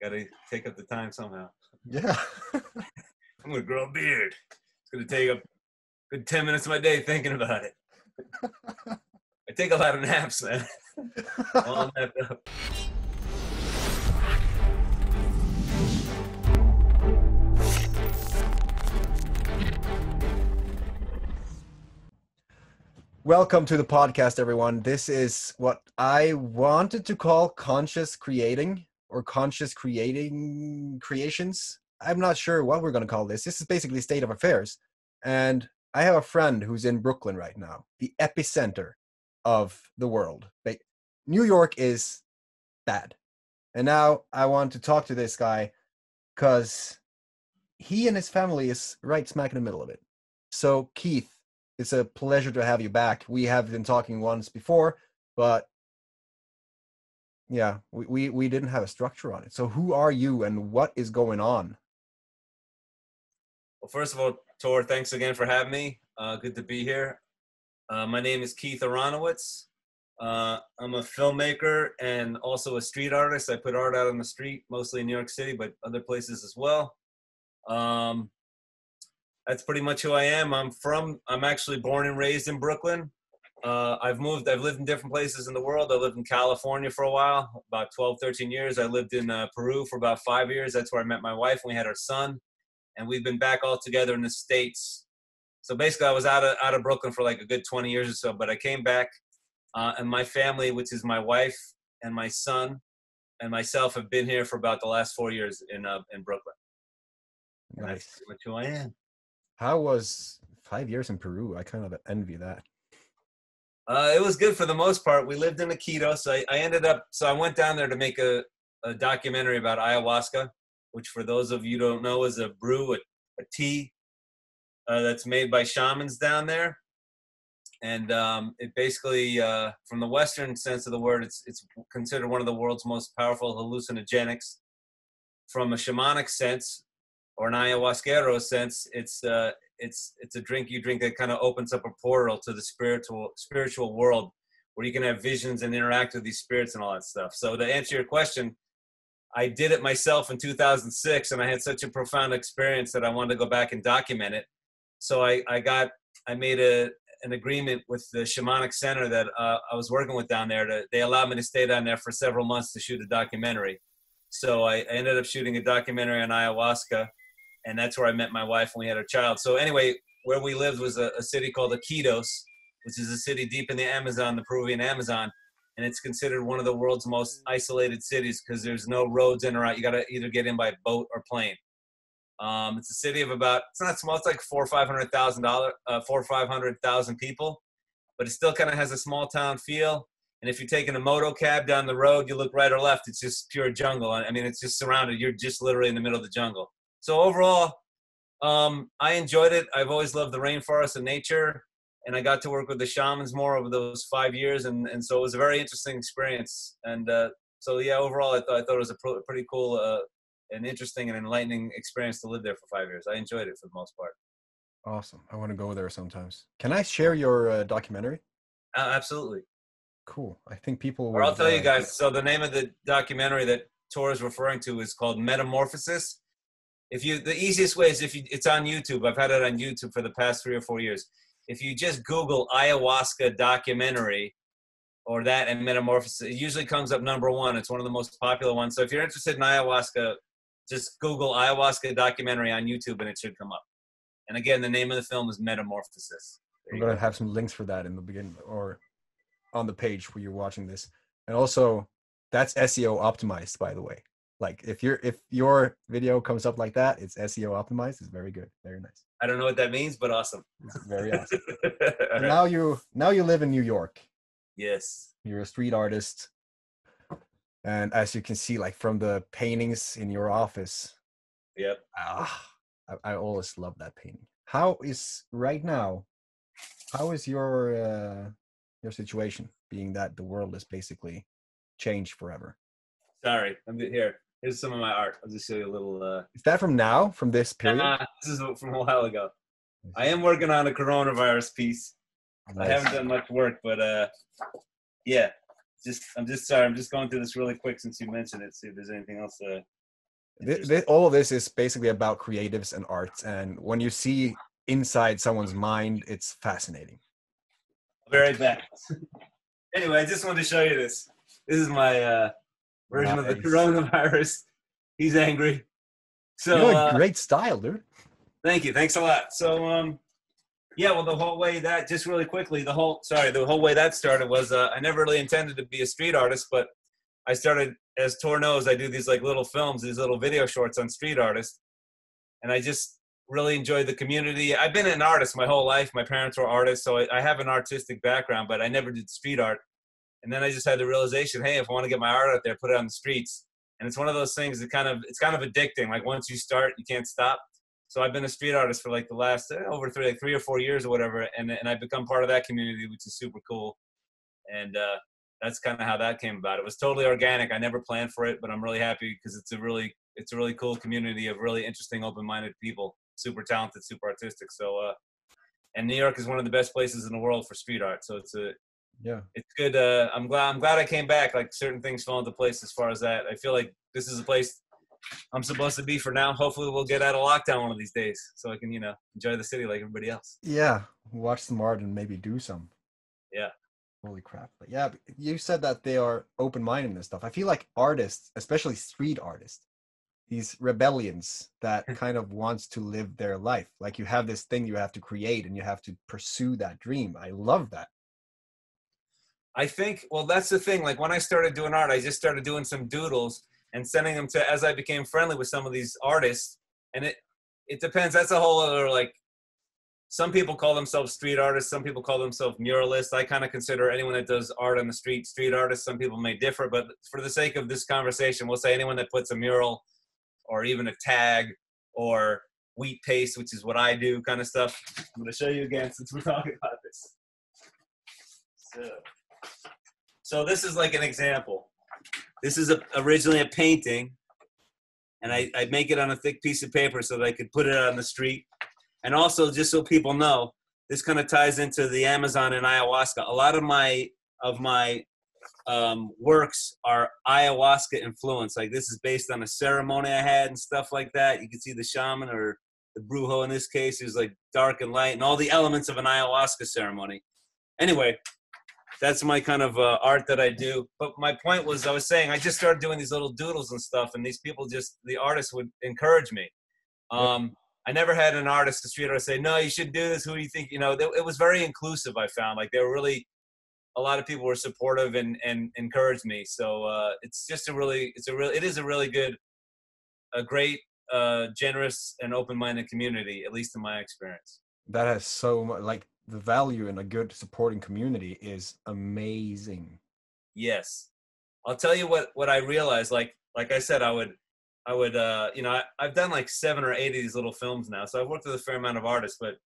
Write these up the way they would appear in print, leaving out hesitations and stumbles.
Gotta take up the time somehow. Yeah. I'm gonna grow a beard. It's gonna take up a good 10 minutes of my day thinking about it. I take a lot of naps, man. All napped up. Welcome to the podcast, everyone. This is what I wanted to call conscious creating or conscious creations. I'm not sure what we're going to call this. This is basically state of affairs. And I have a friend who's in Brooklyn right now, the epicenter of the world. New York is bad. And now I want to talk to this guy because he and his family is right smack in the middle of it. So, Keith, it's a pleasure to have you back. We have been talking once before, but yeah, we didn't have a structure on it. So who are you and what is going on? Well, first of all, Tor, thanks again for having me. Good to be here. My name is Keith Aronowitz. I'm a filmmaker and also a street artist. I put art out on the street, mostly in New York City, but other places as well. That's pretty much who I am. I'm actually born and raised in Brooklyn. I've lived in different places in the world. I lived in California for a while, about 12, 13 years. I lived in Peru for about 5 years. That's where I met my wife and we had our son. And we've been back all together in the States. So basically I was out of Brooklyn for like a good 20 years or so, but I came back and my family, which is my wife and my son and myself, have been here for about the last 4 years in Brooklyn. And Nice. that's pretty much who I am. How was 5 years in Peru? I kind of envy that. It was good for the most part. We lived in Iquitos. I went down there to make a documentary about ayahuasca, which for those of you who don't know is a brew, a tea that's made by shamans down there. And it basically, from the Western sense of the word, it's considered one of the world's most powerful hallucinogenics. From a shamanic sense, or an ayahuasquero sense, it's a drink you drink that kind of opens up a portal to the spiritual world where you can have visions and interact with these spirits and all that stuff. So to answer your question, I did it myself in 2006 and I had such a profound experience that I wanted to go back and document it. So I made an agreement with the shamanic center that I was working with down there. They allowed me to stay down there for several months to shoot a documentary. So I ended up shooting a documentary on ayahuasca. And that's where I met my wife and we had our child. So anyway, where we lived was a city called Iquitos, which is a city deep in the Amazon, the Peruvian Amazon. And it's considered one of the world's most isolated cities because there's no roads in or out. You got to either get in by boat or plane. It's a city of it's not small. It's like 400,000 or 500,000 people, but it still kind of has a small town feel. And if you're taking a moto cab down the road, you look right or left. It's just pure jungle. I mean, it's just surrounded. You're just literally in the middle of the jungle. So overall, I enjoyed it. I've always loved the rainforest and nature, and I got to work with the shamans more over those 5 years, and so it was a very interesting experience. And so yeah, overall, I thought it was a pretty cool and interesting and enlightening experience to live there for 5 years. I enjoyed it for the most part. Awesome. I want to go there sometimes. Can I share your documentary? Absolutely. Cool. I think people will. Or I'll tell you guys. So the name of the documentary that Tor is referring to is called Metamorphosis. The easiest way is it's on YouTube. I've had it on YouTube for the past 3 or 4 years. If you just Google ayahuasca documentary or that and Metamorphosis, it usually comes up #1. It's one of the most popular ones. So if you're interested in ayahuasca, just Google ayahuasca documentary on YouTube and it should come up. And again, the name of the film is Metamorphosis. We're going to have some links for that in the beginning or on the page where you're watching this. And also, that's SEO optimized, by the way. Like if your video comes up like that, it's SEO optimized. It's very good, very nice. I don't know what that means, but awesome. It's very awesome. And now you live in New York. Yes. You're a street artist, and as you can see, like from the paintings in your office. Yep. I always love that painting. How is your situation, being that the world is basically changed forever? Sorry, I'm here. Here's some of my art. I'll just show you a little. Is that from now? From this period? This is from a while ago. I am working on a coronavirus piece. Nice. I haven't done much work, but yeah. I'm just sorry. I'm just going through this really quick since you mentioned it. See if there's anything else. Interesting. All of this is basically about creatives and arts, and when you see inside someone's mind, it's fascinating. I'll be right back. Anyway, I just wanted to show you this. This is my version of the Nice. coronavirus. He's angry. You So have a great style, dude. thank you. Thanks a lot. So yeah, well, the whole way that, just really quickly, the whole way that started was I never really intended to be a street artist, but I started, as Tor knows, I do these like little films, these little video shorts on street artists, and I just really enjoyed the community. I've been an artist my whole life. My parents were artists, so I have an artistic background, but I never did street art. And then I just had the realization, hey, if I want to get my art out there, put it on the streets. And it's one of those things that it's kind of addicting. Like once you start, you can't stop. So I've been a street artist for like the last over 3 or 4 years or whatever, and I've become part of that community, which is super cool. And that's kind of how that came about. It was totally organic. I never planned for it, but I'm really happy because it's a really cool community of really interesting, open-minded people, super talented, super artistic. So and New York is one of the best places in the world for street art. So it's good. I'm glad I came back. Like certain things fell into place as far as that. I feel like this is a place I'm supposed to be for now. Hopefully we'll get out of lockdown one of these days so I can, enjoy the city like everybody else. Yeah, watch some art and maybe do some. Yeah. Holy crap. But yeah, you said that they are open-minded and stuff. I feel like artists, especially street artists, these rebellions that kind of wants to live their life. Like you have this thing you have to create and you have to pursue that dream. I love that. I think, well, that's the thing. Like when I started doing art, I just started doing some doodles and sending them to, as I became friendly with some of these artists. And it depends. That's a whole other, like, some people call themselves street artists. Some people call themselves muralists. I kind of consider anyone that does art on the street artist. Some people may differ, but for the sake of this conversation, we'll say anyone that puts a mural or even a tag or wheat paste, which is what I do, kind of stuff. I'm going to show you again since we're talking about this. So this is like an example. This is originally a painting, and I make it on a thick piece of paper so that I could put it on the street. And also, just so people know, this kind of ties into the Amazon and ayahuasca. A lot of my works are ayahuasca influenced. Like this is based on a ceremony I had and stuff like that. You can see the shaman or the brujo in this case is like dark and light and all the elements of an ayahuasca ceremony. Anyway, that's my kind of art that I do. But my point was, I was saying, I just started doing these little doodles and stuff, and these people the artists would encourage me. I never had an artist, a street artist, say, no, you should do this. Who do you think? It was very inclusive, I found. Like, they were really, a lot of people were supportive and encouraged me. So it's just it is a really good, a great, generous and open-minded community, at least in my experience. That has so much, like, the value in a good supporting community is amazing. Yes. I'll tell you what I realized. Like I said, I would, I've done like 7 or 8 of these little films now. So I've worked with a fair amount of artists, but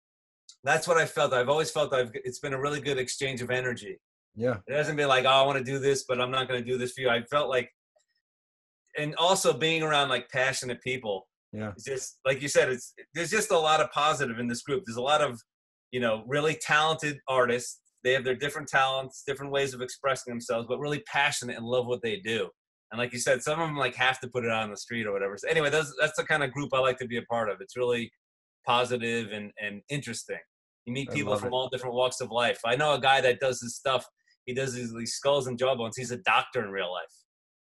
that's what I felt. I've always felt it's been a really good exchange of energy. Yeah. It hasn't been like, oh, I want to do this, but I'm not going to do this for you. I felt like, and also being around like passionate people. Yeah. It's just, like you said, there's just a lot of positive in this group. There's a lot of, really talented artists. They have their different talents, different ways of expressing themselves, but really passionate and love what they do. And like you said, some of them like have to put it on the street or whatever. So anyway, that's the kind of group I like to be a part of. It's really positive and interesting. You meet people from all different walks of life. I know a guy that does this stuff. He does these skulls and jawbones. He's a doctor in real life.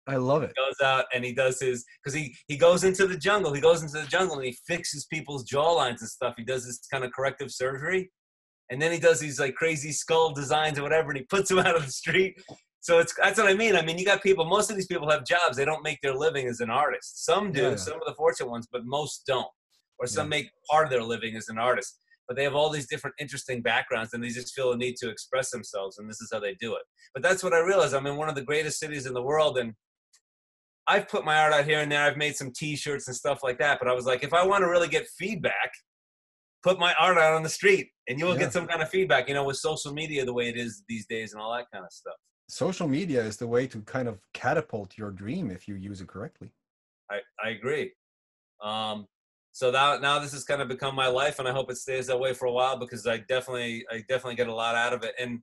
I love it. He goes out and he does because he goes into the jungle. He goes into the jungle and he fixes people's jawlines and stuff. He does this kind of corrective surgery. And then he does these like crazy skull designs or whatever, and he puts them out on the street. So that's what I mean. I mean, you got people, most of these people have jobs. They don't make their living as an artist. Some do, some of the fortunate ones, but most don't. Or some make part of their living as an artist. But they have all these different interesting backgrounds, and they just feel a need to express themselves, and this is how they do it. But that's what I realized. I'm in one of the greatest cities in the world, and I've put my art out here and there. I've made some T-shirts and stuff like that. But I was like, if I want to really get feedback, put my art out on the street, and you will get some kind of feedback, with social media the way it is these days and all that kind of stuff. Social media is the way to kind of catapult your dream if you use it correctly. I agree. So now this has kind of become my life, and I hope it stays that way for a while because I definitely get a lot out of it. And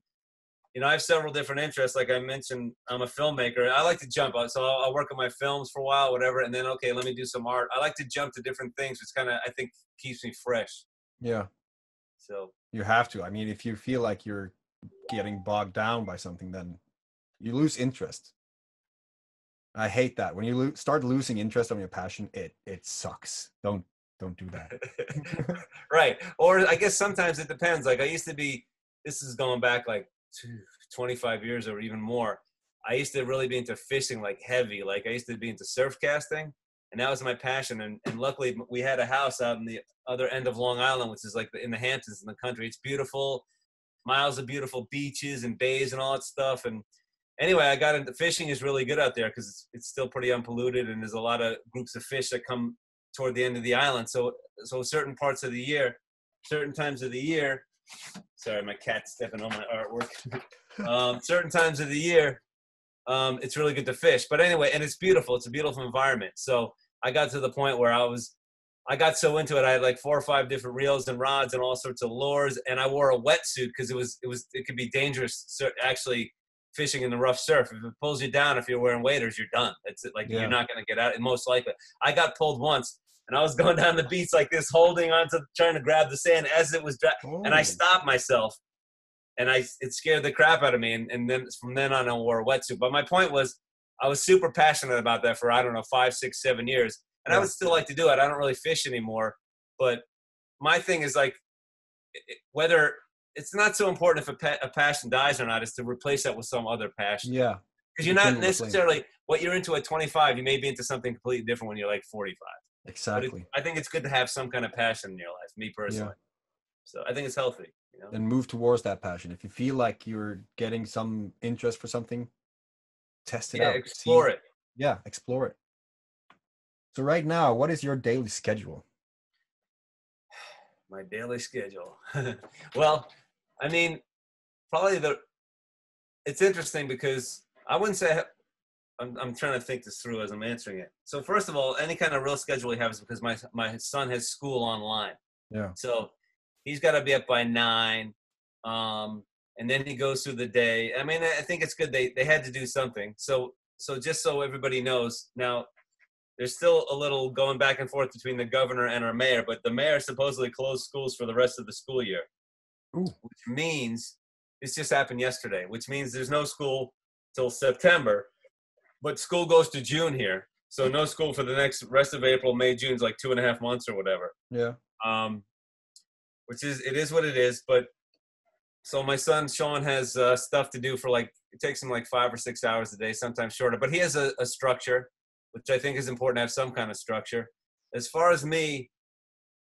I have several different interests. Like I mentioned, I'm a filmmaker. I like to jump out. So I'll work on my films for a while, whatever. And then, okay, let me do some art. I like to jump to different things, which kind of, I think, keeps me fresh. Yeah. So you have to. I mean, if you feel like you're getting bogged down by something, then you lose interest. I hate that. When you start losing interest on your passion, it sucks. Don't do that. Right. Or I guess sometimes it depends. Like I used to be, this is going back like 25 years or even more. I used to really be into fishing like heavy. Like I used to be into surf casting, and that was my passion. And luckily we had a house out in the other end of Long Island, which is like in the Hamptons in the country. It's beautiful, miles of beautiful beaches and bays and all that stuff. And anyway, I got into fishing. Is really good out there because it's still pretty unpolluted, and there's a lot of groups of fish that come toward the end of the island. So certain parts of the year, certain times of the year, sorry, my cat's stepping on my artwork. Certain times of the year, it's really good to fish. But anyway, and it's beautiful. It's a beautiful environment. So I got to the point where I got so into it. I had like 4 or 5 different reels and rods and all sorts of lures. And I wore a wetsuit because it could be dangerous actually fishing in the rough surf. If it pulls you down, if you're wearing waders, you're done. It's like, you're not going to get out. And most likely, I got pulled once. And I was going down the beach like this, holding on to, trying to grab the sand as it was, and I stopped myself, and it scared the crap out of me. And then from then on, I wore a wetsuit. But my point was, I was super passionate about that for, I don't know, 5, 6, 7 years. And I would still like to do it. I don't really fish anymore. But my thing is like, whether it's not so important if a passion dies or not, is to replace that with some other passion. Yeah. Because you're not necessarily, what you're into at 25, you may be into something completely different when you're like 45. Exactly. I think it's good to have some kind of passion in your life, me personally. Yeah. So I think it's healthy. And move towards that passion. If you feel like you're getting some interest for something, test it out. Explore it. Yeah, explore it. So right now, what is your daily schedule? My daily schedule. Well, I mean, probably it's interesting because I wouldn't say, I'm trying to think this through as I'm answering it. So first of all, any kind of real schedule we have is because my son has school online. Yeah. So he's got to be up by 9, and then he goes through the day. I mean, I think it's good they had to do something. So just so everybody knows, now there's still a little going back and forth between the governor and our mayor, but the mayor supposedly closed schools for the rest of the school year. Ooh. Which means, this just happened yesterday, which means there's no school till September. But school goes to June here, so no school for the next rest of April, May, June's like 2.5 months or whatever. Yeah. Which is what it is. But so my son Sean has stuff to do for like, it takes him like 5 or 6 hours a day, sometimes shorter. But he has a structure, which I think is important to have some kind of structure. As far as me,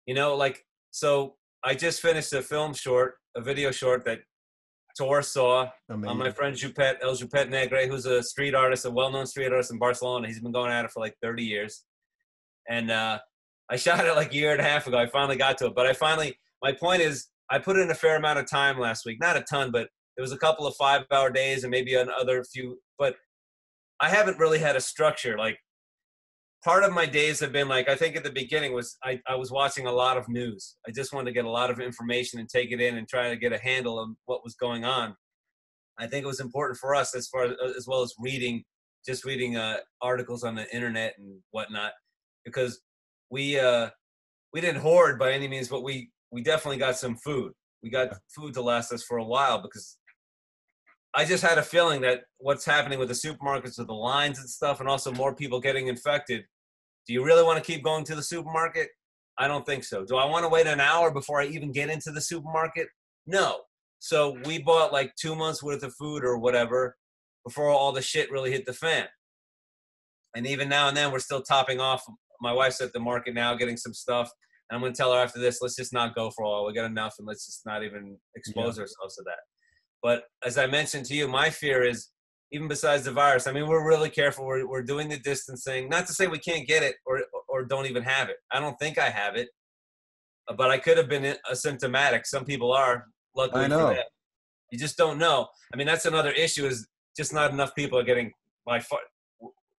like, so I just finished a video short that Tor saw. My friend El Jupet Negre, who's a street artist, a well-known street artist in Barcelona. He's been going at it for like 30 years. And I shot it like a year and a half ago. I finally got to it. But my point is, I put in a fair amount of time last week. Not a ton, but there was a couple of 5-hour days and maybe another few. But I haven't really had a structure. Like, part of my days have been like, I think at the beginning was I was watching a lot of news. I just wanted to get a lot of information and take it in and try to get a handle on what was going on. I think it was important for us as well as reading articles on the internet and whatnot, because we didn't hoard by any means, but we definitely got some food. We got food to last us for a while, because I just had a feeling that what's happening with the supermarkets, with the lines and stuff, and also more people getting infected. Do you really want to keep going to the supermarket? I don't think so. Do I want to wait an hour before I even get into the supermarket? No. So we bought like 2 months worth of food or whatever before all the shit really hit the fan. And even now and then we're still topping off. My wife's at the market now getting some stuff. And I'm going to tell her after this, let's just not go for a while. We got enough, and let's just not even expose ourselves to that. But as I mentioned to you, my fear is, even besides the virus, I mean, we're really careful. We're doing the distancing. Not to say we can't get it or don't even have it. I don't think I have it. But I could have been asymptomatic. Some people are, luckily for that. You just don't know. I mean, that's another issue, is just not enough people are getting, by far.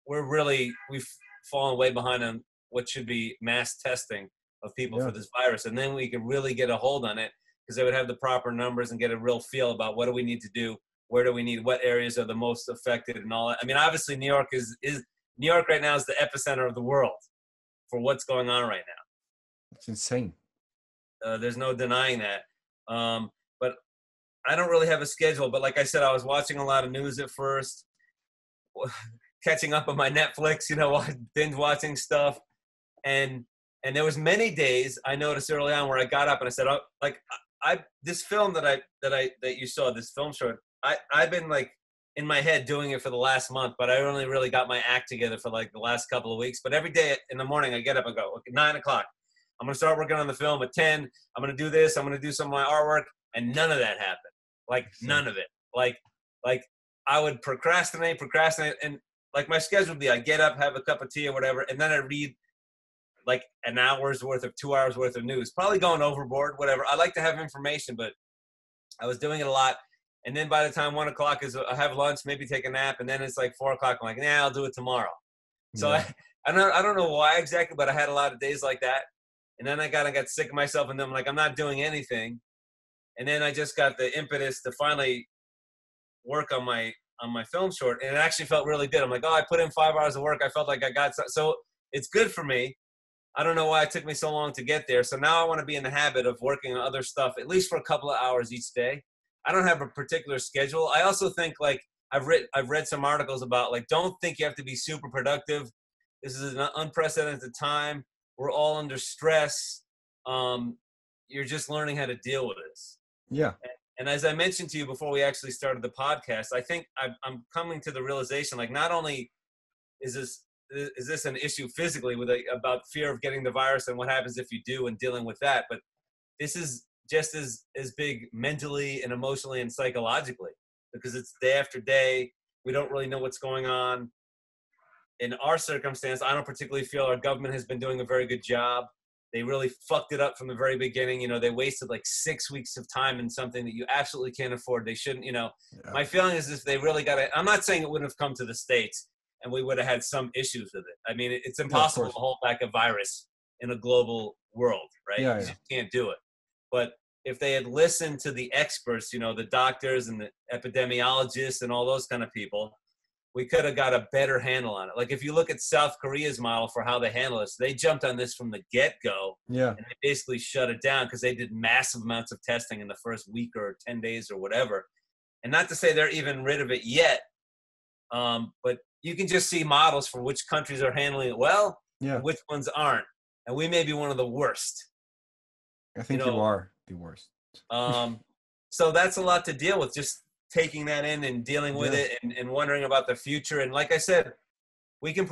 We've fallen way behind on what should be mass testing of people for this virus. And then we could really get a hold on it, because they would have the proper numbers and get a real feel about what do we need to do, where do we need, what areas are the most affected and all that. I mean, obviously New York New York right now is the epicenter of the world for what's going on right now. It's insane. There's no denying that. But I don't really have a schedule. But like I said, I was watching a lot of news at first, catching up on my Netflix, binge watching stuff. And there was many days I noticed early on where I got up and I said, this film that you saw, this film short, I've been like in my head doing it for the last month, but I only really got my act together for like the last couple of weeks. But every day in the morning I get up and go, okay, 9 o'clock. I'm going to start working on the film at 10. I'm going to do this. I'm going to do some of my artwork. And none of that happened. Like none of it. Like I would procrastinate. And like my schedule would be, I get up, have a cup of tea or whatever. And then I read like an hour's worth of 2 hours worth of news, probably going overboard, whatever. I like to have information, but I was doing it a lot. And then by the time 1 o'clock is, I have lunch, maybe take a nap. And then it's like 4 o'clock. I'm like, nah, I'll do it tomorrow. So Yeah. I don't know why exactly, but I had a lot of days like that. And then I got sick of myself, and then I'm like, I'm not doing anything. And then I just got the impetus to finally work on my film short, and it actually felt really good. I'm like, I put in 5 hours of work. I felt like I got so it's good for me. I don't know why it took me so long to get there. So now I want to be in the habit of working on other stuff, at least for a couple of hours each day. I don't have a particular schedule. I also think like I've read some articles about like, don't think you have to be super productive. This is an unprecedented time. We're all under stress. You're just learning how to deal with this. Yeah. And as I mentioned to you before we actually started the podcast, I think I'm coming to the realization, like, not only is this an issue physically about fear of getting the virus and what happens if you do and dealing with that, but this is just as big mentally and emotionally and psychologically, because it's day after day. We don't really know what's going on. In our circumstance, I don't particularly feel our government has been doing a very good job. They really fucked it up from the very beginning. They wasted like 6 weeks of time in something that you absolutely can't afford. They shouldn't, Yeah. My feeling is if they really got it, I'm not saying it wouldn't have come to the States and we would have had some issues with it. I mean, it's impossible to hold back a virus in a global world, right? Yeah, You just can't do it. But if they had listened to the experts, the doctors and the epidemiologists and all those kind of people, we could have got a better handle on it. Like if you look at South Korea's model for how they handle this, they jumped on this from the get-go. Yeah. And they basically shut it down because they did massive amounts of testing in the first week or 10 days or whatever. And not to say they're even rid of it yet, but you can just see models for which countries are handling it well and which ones aren't. And we may be one of the worst. I think you are the worst. So that's a lot to deal with, just taking that in and dealing with it and wondering about the future. And like I said, we can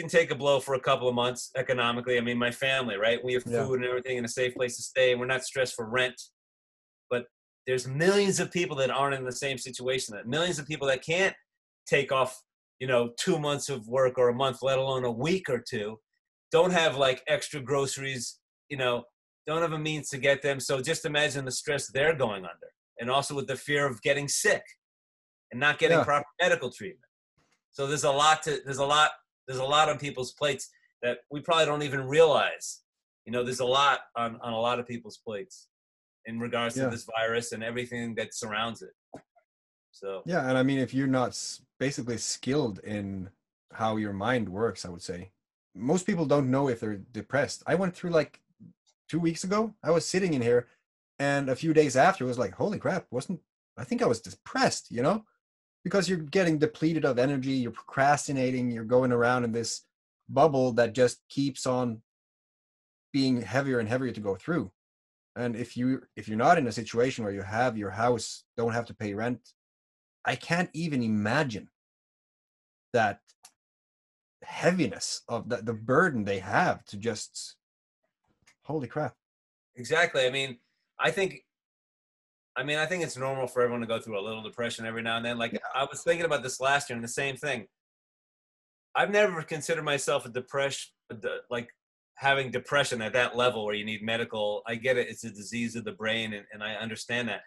take a blow for a couple of months economically. I mean, my family, right? We have food and everything and a safe place to stay, and we're not stressed for rent. But there's millions of people that aren't in the same situation, millions of people that can't take off, 2 months of work or a month, let alone a week or two, don't have like extra groceries, don't have a means to get them. So just imagine the stress they're going under. And also with the fear of getting sick and not getting proper medical treatment. So there's a lot on people's plates that we probably don't even realize. There's a lot on a lot of people's plates in regards to this virus and everything that surrounds it. So yeah, and I mean, if you're not basically skilled in how your mind works, I would say most people don't know if they're depressed. I went through like 2 weeks ago. I was sitting in here. And a few days after, it was like, holy crap, I think I was depressed, because you're getting depleted of energy, you're procrastinating, you're going around in this bubble that just keeps on being heavier and heavier to go through. And if you're not in a situation where you have your house, don't have to pay rent, I can't even imagine that heaviness of the burden they have to just, holy crap. Exactly. I think it's normal for everyone to go through a little depression every now and then. Like I was thinking about this last year and the same thing. I've never considered myself like having depression at that level where you need medical. I get it. It's a disease of the brain and I understand that.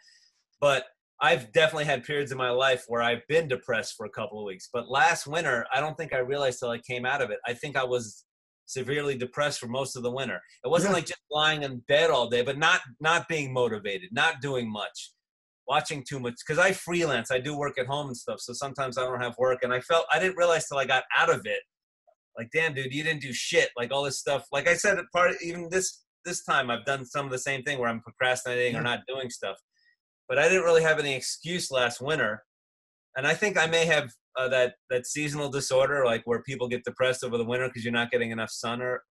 But I've definitely had periods in my life where I've been depressed for a couple of weeks. But last winter, I don't think I realized till I came out of it. I think I was severely depressed for most of the winter. It wasn't like just lying in bed all day, but not being motivated, not doing much. watching too much, because I freelance, I do work at home and stuff, so sometimes I don't have work, and I didn't realize till I got out of it, like, damn, dude, you didn't do shit, like all this stuff. Like I said, even this time, I've done some of the same thing where I'm procrastinating or not doing stuff, but I didn't really have any excuse last winter, and I think I may have that seasonal disorder, like where people get depressed over the winter because you're not getting enough sun, or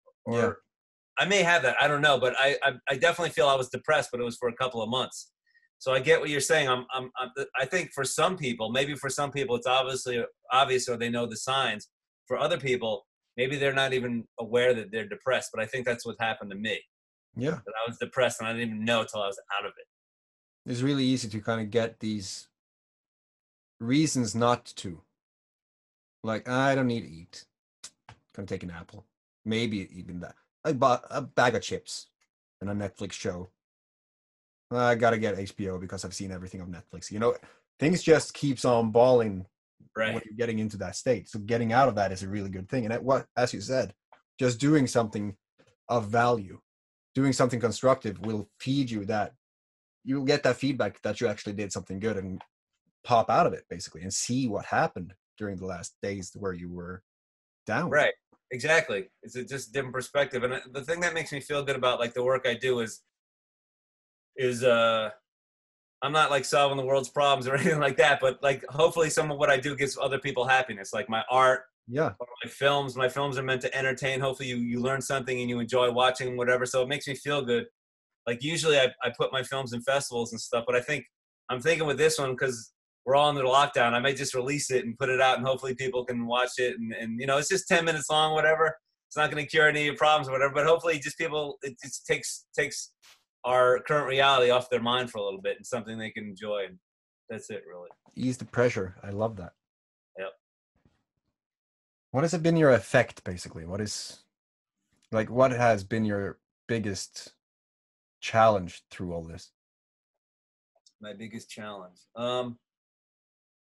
I may have that. I don't know, but I definitely feel I was depressed, but it was for a couple of months. So I get what you're saying. I think for some people, maybe for some people, it's obviously obvious, or they know the signs. For other people, maybe they're not even aware that they're depressed. But I think that's what happened to me. Yeah. That I was depressed, and I didn't even know till I was out of it. It's really easy to kind of get these reasons not to. Like, I don't need to eat. Gonna take an apple. Maybe even that. I bought a bag of chips and a Netflix show. I gotta get HBO because I've seen everything on Netflix. You know, things just keeps on balling when you're getting into that state. So getting out of that is a really good thing. And as you said, just doing something of value, doing something constructive will feed you that. You'll get that feedback that you actually did something good and pop out of it, basically, and see what happened during the last days where you were down. Right. Exactly. It's just a different perspective. And the thing that makes me feel good about like the work I do is I'm not like solving the world's problems or anything like that, but like hopefully some of what I do gives other people happiness, like my art, or my films. My films are meant to entertain. Hopefully you learn something and you enjoy watching whatever. So it makes me feel good. Like usually I put my films in festivals and stuff, but I'm thinking with this one, because we're all under the lockdown, I may just release it and put it out, and hopefully people can watch it. And you know, it's just 10 minutes long, whatever. It's not going to cure any of your problems or whatever, but hopefully just people, it just takes our current reality off their mind for a little bit and something they can enjoy. And that's it, really. Ease the pressure. I love that. Yep. What has been your effect, basically? What has been your biggest challenge through all this? My biggest challenge.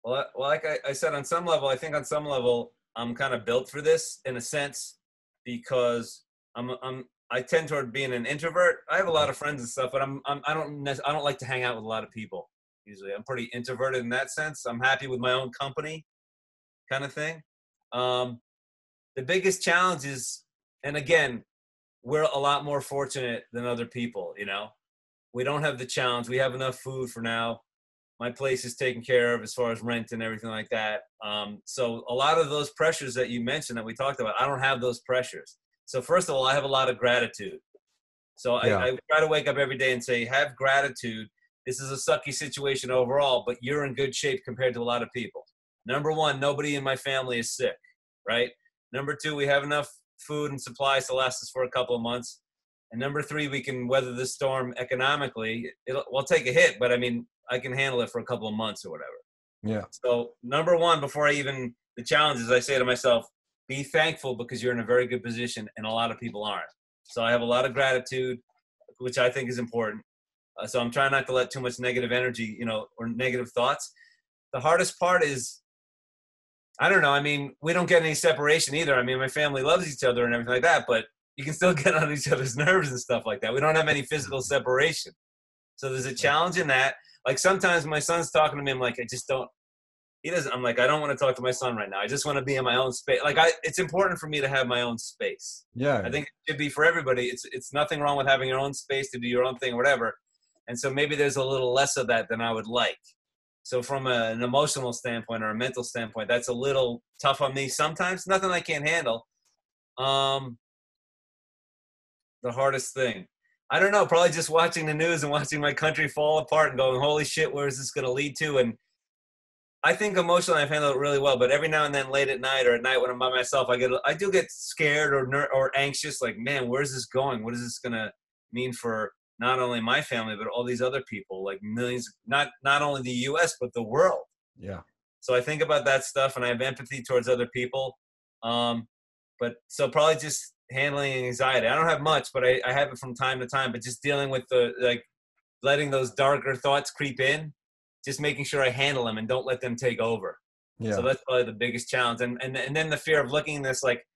Well, like I said, on some level, I think on some level, I'm kind of built for this in a sense, because I tend toward being an introvert. I have a lot of friends and stuff, but I don't like to hang out with a lot of people. Usually, I'm pretty introverted in that sense. I'm happy with my own company, kind of thing. The biggest challenge is, and again, we're a lot more fortunate than other people. You know, we don't have the challenge. We have enough food for now. My place is taken care of as far as rent and everything like that. So a lot of those pressures that you mentioned that we talked about, I don't have those pressures. So first of all, I have a lot of gratitude. So I try to wake up every day and say, have gratitude. This is a sucky situation overall, but you're in good shape compared to a lot of people. Number one, nobody in my family is sick, right? Number two, we have enough food and supplies to last us for a couple of months. And number three, we can weather this storm economically. We'll take a hit, but I mean, I can handle it for a couple of months or whatever. Yeah. So number one, before the challenges, I say to myself, be thankful, because you're in a very good position and a lot of people aren't. So I have a lot of gratitude, which I think is important. So I'm trying not to let too much negative energy, or negative thoughts. The hardest part is, I don't know. I mean, we don't get any separation either. I mean, my family loves each other and everything like that, but you can still get on each other's nerves and stuff like that. We don't have any physical separation. So there's a challenge in that. Like sometimes my son's talking to me, I'm like, I'm like, I don't want to talk to my son right now. I just want to be in my own space. Like it's important for me to have my own space. Yeah. I think it should be for everybody. It's nothing wrong with having your own space to do your own thing or whatever. And so maybe there's a little less of that than I would like. So from an emotional standpoint or a mental standpoint, that's a little tough on me sometimes. Nothing I can't handle. The hardest thing, I don't know, probably just watching the news and watching my country fall apart and going, holy shit, where is this going to lead to? And I think emotionally I've handled it really well, but every now and then late at night or at night when I'm by myself, I do get scared or anxious, like, man, where's this going? What is this going to mean for not only my family, but all these other people, like millions, not only the US, but the world. Yeah. So I think about that stuff and I have empathy towards other people. But so probably just handling anxiety. I don't have much, but I have it from time to time, but just dealing with letting those darker thoughts creep in, just making sure I handle them and don't let them take over. Yeah. So that's probably the biggest challenge. And then the fear of looking at this, like,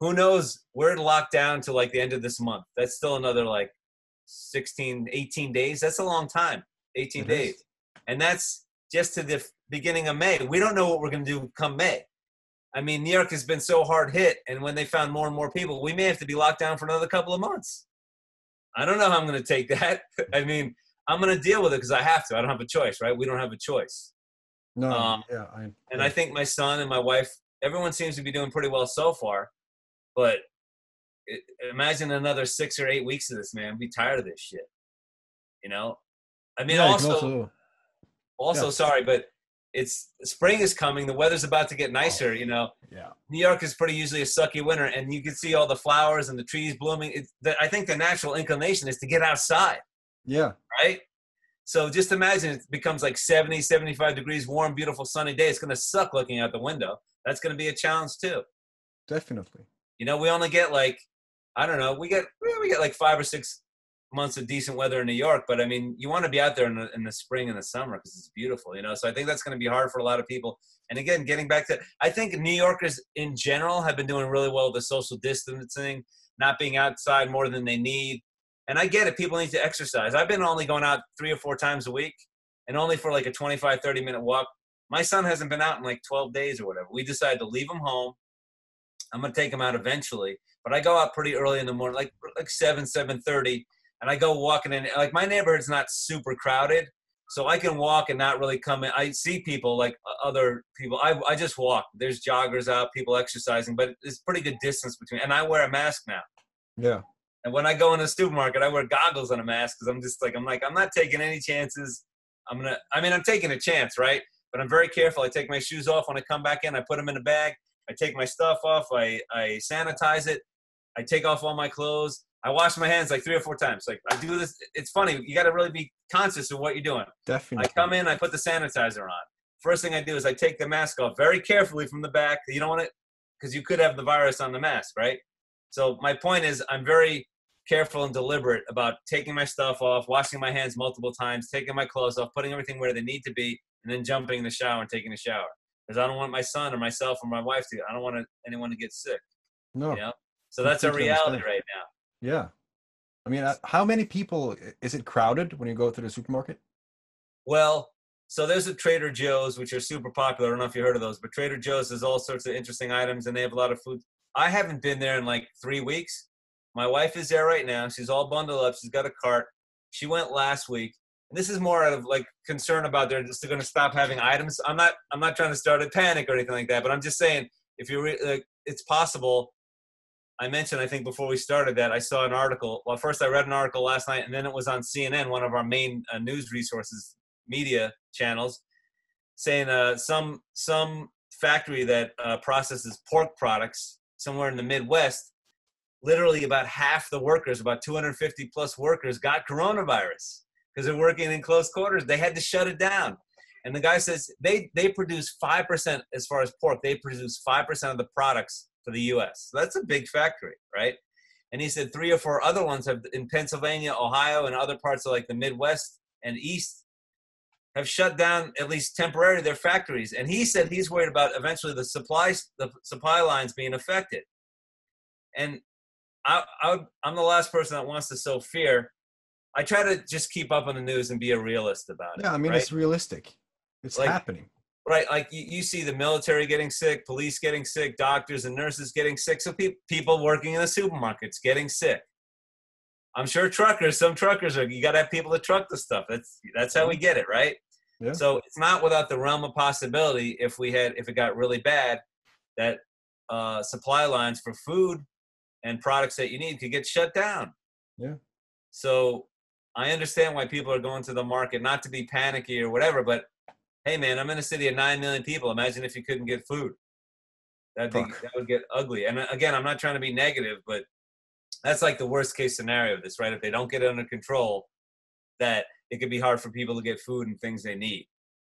who knows, we're locked down to like the end of this month. That's still another like 18 days. That's a long time. 18 days. And that's just to the beginning of May. We don't know what we're going to do come May. I mean, New York has been so hard hit, and when they found more and more people, we may have to be locked down for another couple of months. I don't know how I'm going to take that. I mean, I'm going to deal with it because I have to. I don't have a choice, right? We don't have a choice. No, I think my son and my wife, everyone seems to be doing pretty well so far. But imagine another 6 or 8 weeks of this, man. I'd be tired of this shit. You know? I mean, also, sorry, but spring is coming. The weather's about to get nicer, you know. Yeah. New York is pretty usually a sucky winter, and you can see all the flowers and the trees blooming. I think the natural inclination is to get outside. Yeah. Right? So just imagine it becomes like 70, 75 degrees, warm, beautiful, sunny day. It's going to suck looking out the window. That's going to be a challenge too. Definitely. You know, we only get like, I don't know, we get like 5 or 6 months of decent weather in New York, but I mean, you want to be out there in the spring and the summer because it's beautiful, you know. So I think that's going to be hard for a lot of people. And again, getting back to, I think New Yorkers in general have been doing really well with the social distancing, not being outside more than they need. And I get it. People need to exercise. I've been only going out 3 or 4 times a week and only for like a 25, 30-minute walk. My son hasn't been out in like 12 days or whatever. We decided to leave him home. I'm going to take him out eventually, but I go out pretty early in the morning, like 7:30. And I go walking in, like my neighborhood's not super crowded, so I can walk and not really come in. I see people like other people. I just walk. There's joggers out, people exercising, but it's pretty good distance between. And I wear a mask now. Yeah. And when I go in the supermarket, I wear goggles and a mask because I'm not taking any chances. I'm taking a chance, right? But I'm very careful. I take my shoes off when I come back in. I put them in a bag. I take my stuff off. I sanitize it. I take off all my clothes. I wash my hands like 3 or 4 times. Like I do this. It's funny. You got to really be conscious of what you're doing. Definitely. I come in, I put the sanitizer on. First thing I do is I take the mask off very carefully from the back. You don't want it because you could have the virus on the mask, right? So my point is I'm very careful and deliberate about taking my stuff off, washing my hands multiple times, taking my clothes off, putting everything where they need to be, and then jumping in the shower and taking a shower. Because I don't want my son or myself or my wife to. I don't want anyone to get sick. No. You know? So that's a reality right now. Yeah. I mean, how many people, is it crowded when you go to the supermarket? Well, so there's a Trader Joe's, which are super popular. I don't know if you heard of those, but Trader Joe's has all sorts of interesting items, and they have a lot of food. I haven't been there in like 3 weeks. My wife is there right now. She's all bundled up. She's got a cart. She went last week. And this is more out of like concern about they're just going to stop having items. I'm not trying to start a panic or anything like that, but I'm just saying if you're it's possible. I mentioned, I think before we started that I saw an article. Well, first I read an article last night, and then it was on CNN, one of our main news resources, media channels, saying some factory that processes pork products somewhere in the Midwest, literally about half the workers, about 250 plus workers, got coronavirus because they're working in close quarters. They had to shut it down. And the guy says they produce 5%, as far as pork, they produce 5% of the products for the U.S. So that's a big factory, right? And he said 3 or 4 other ones have in Pennsylvania, Ohio, and other parts of like the Midwest and East have shut down, at least temporarily, their factories. And he said he's worried about eventually the supply lines being affected. And I'm the last person that wants to sow fear. I try to just keep up on the news and be a realist about it. Yeah, I mean, right? It's realistic. It's like, happening. Right, like you see the military getting sick, police getting sick, doctors and nurses getting sick, so people working in the supermarkets getting sick. I'm sure some truckers you got to have people to truck the stuff. That's how we get it, right? Yeah. So it's not without the realm of possibility if it got really bad that supply lines for food and products that you need could get shut down. Yeah. So I understand why people are going to the market, not to be panicky or whatever, but hey, man, I'm in a city of 9 million people. Imagine if you couldn't get food. That would get ugly. And again, I'm not trying to be negative, but that's like the worst case scenario of this, right? If they don't get it under control, that it could be hard for people to get food and things they need.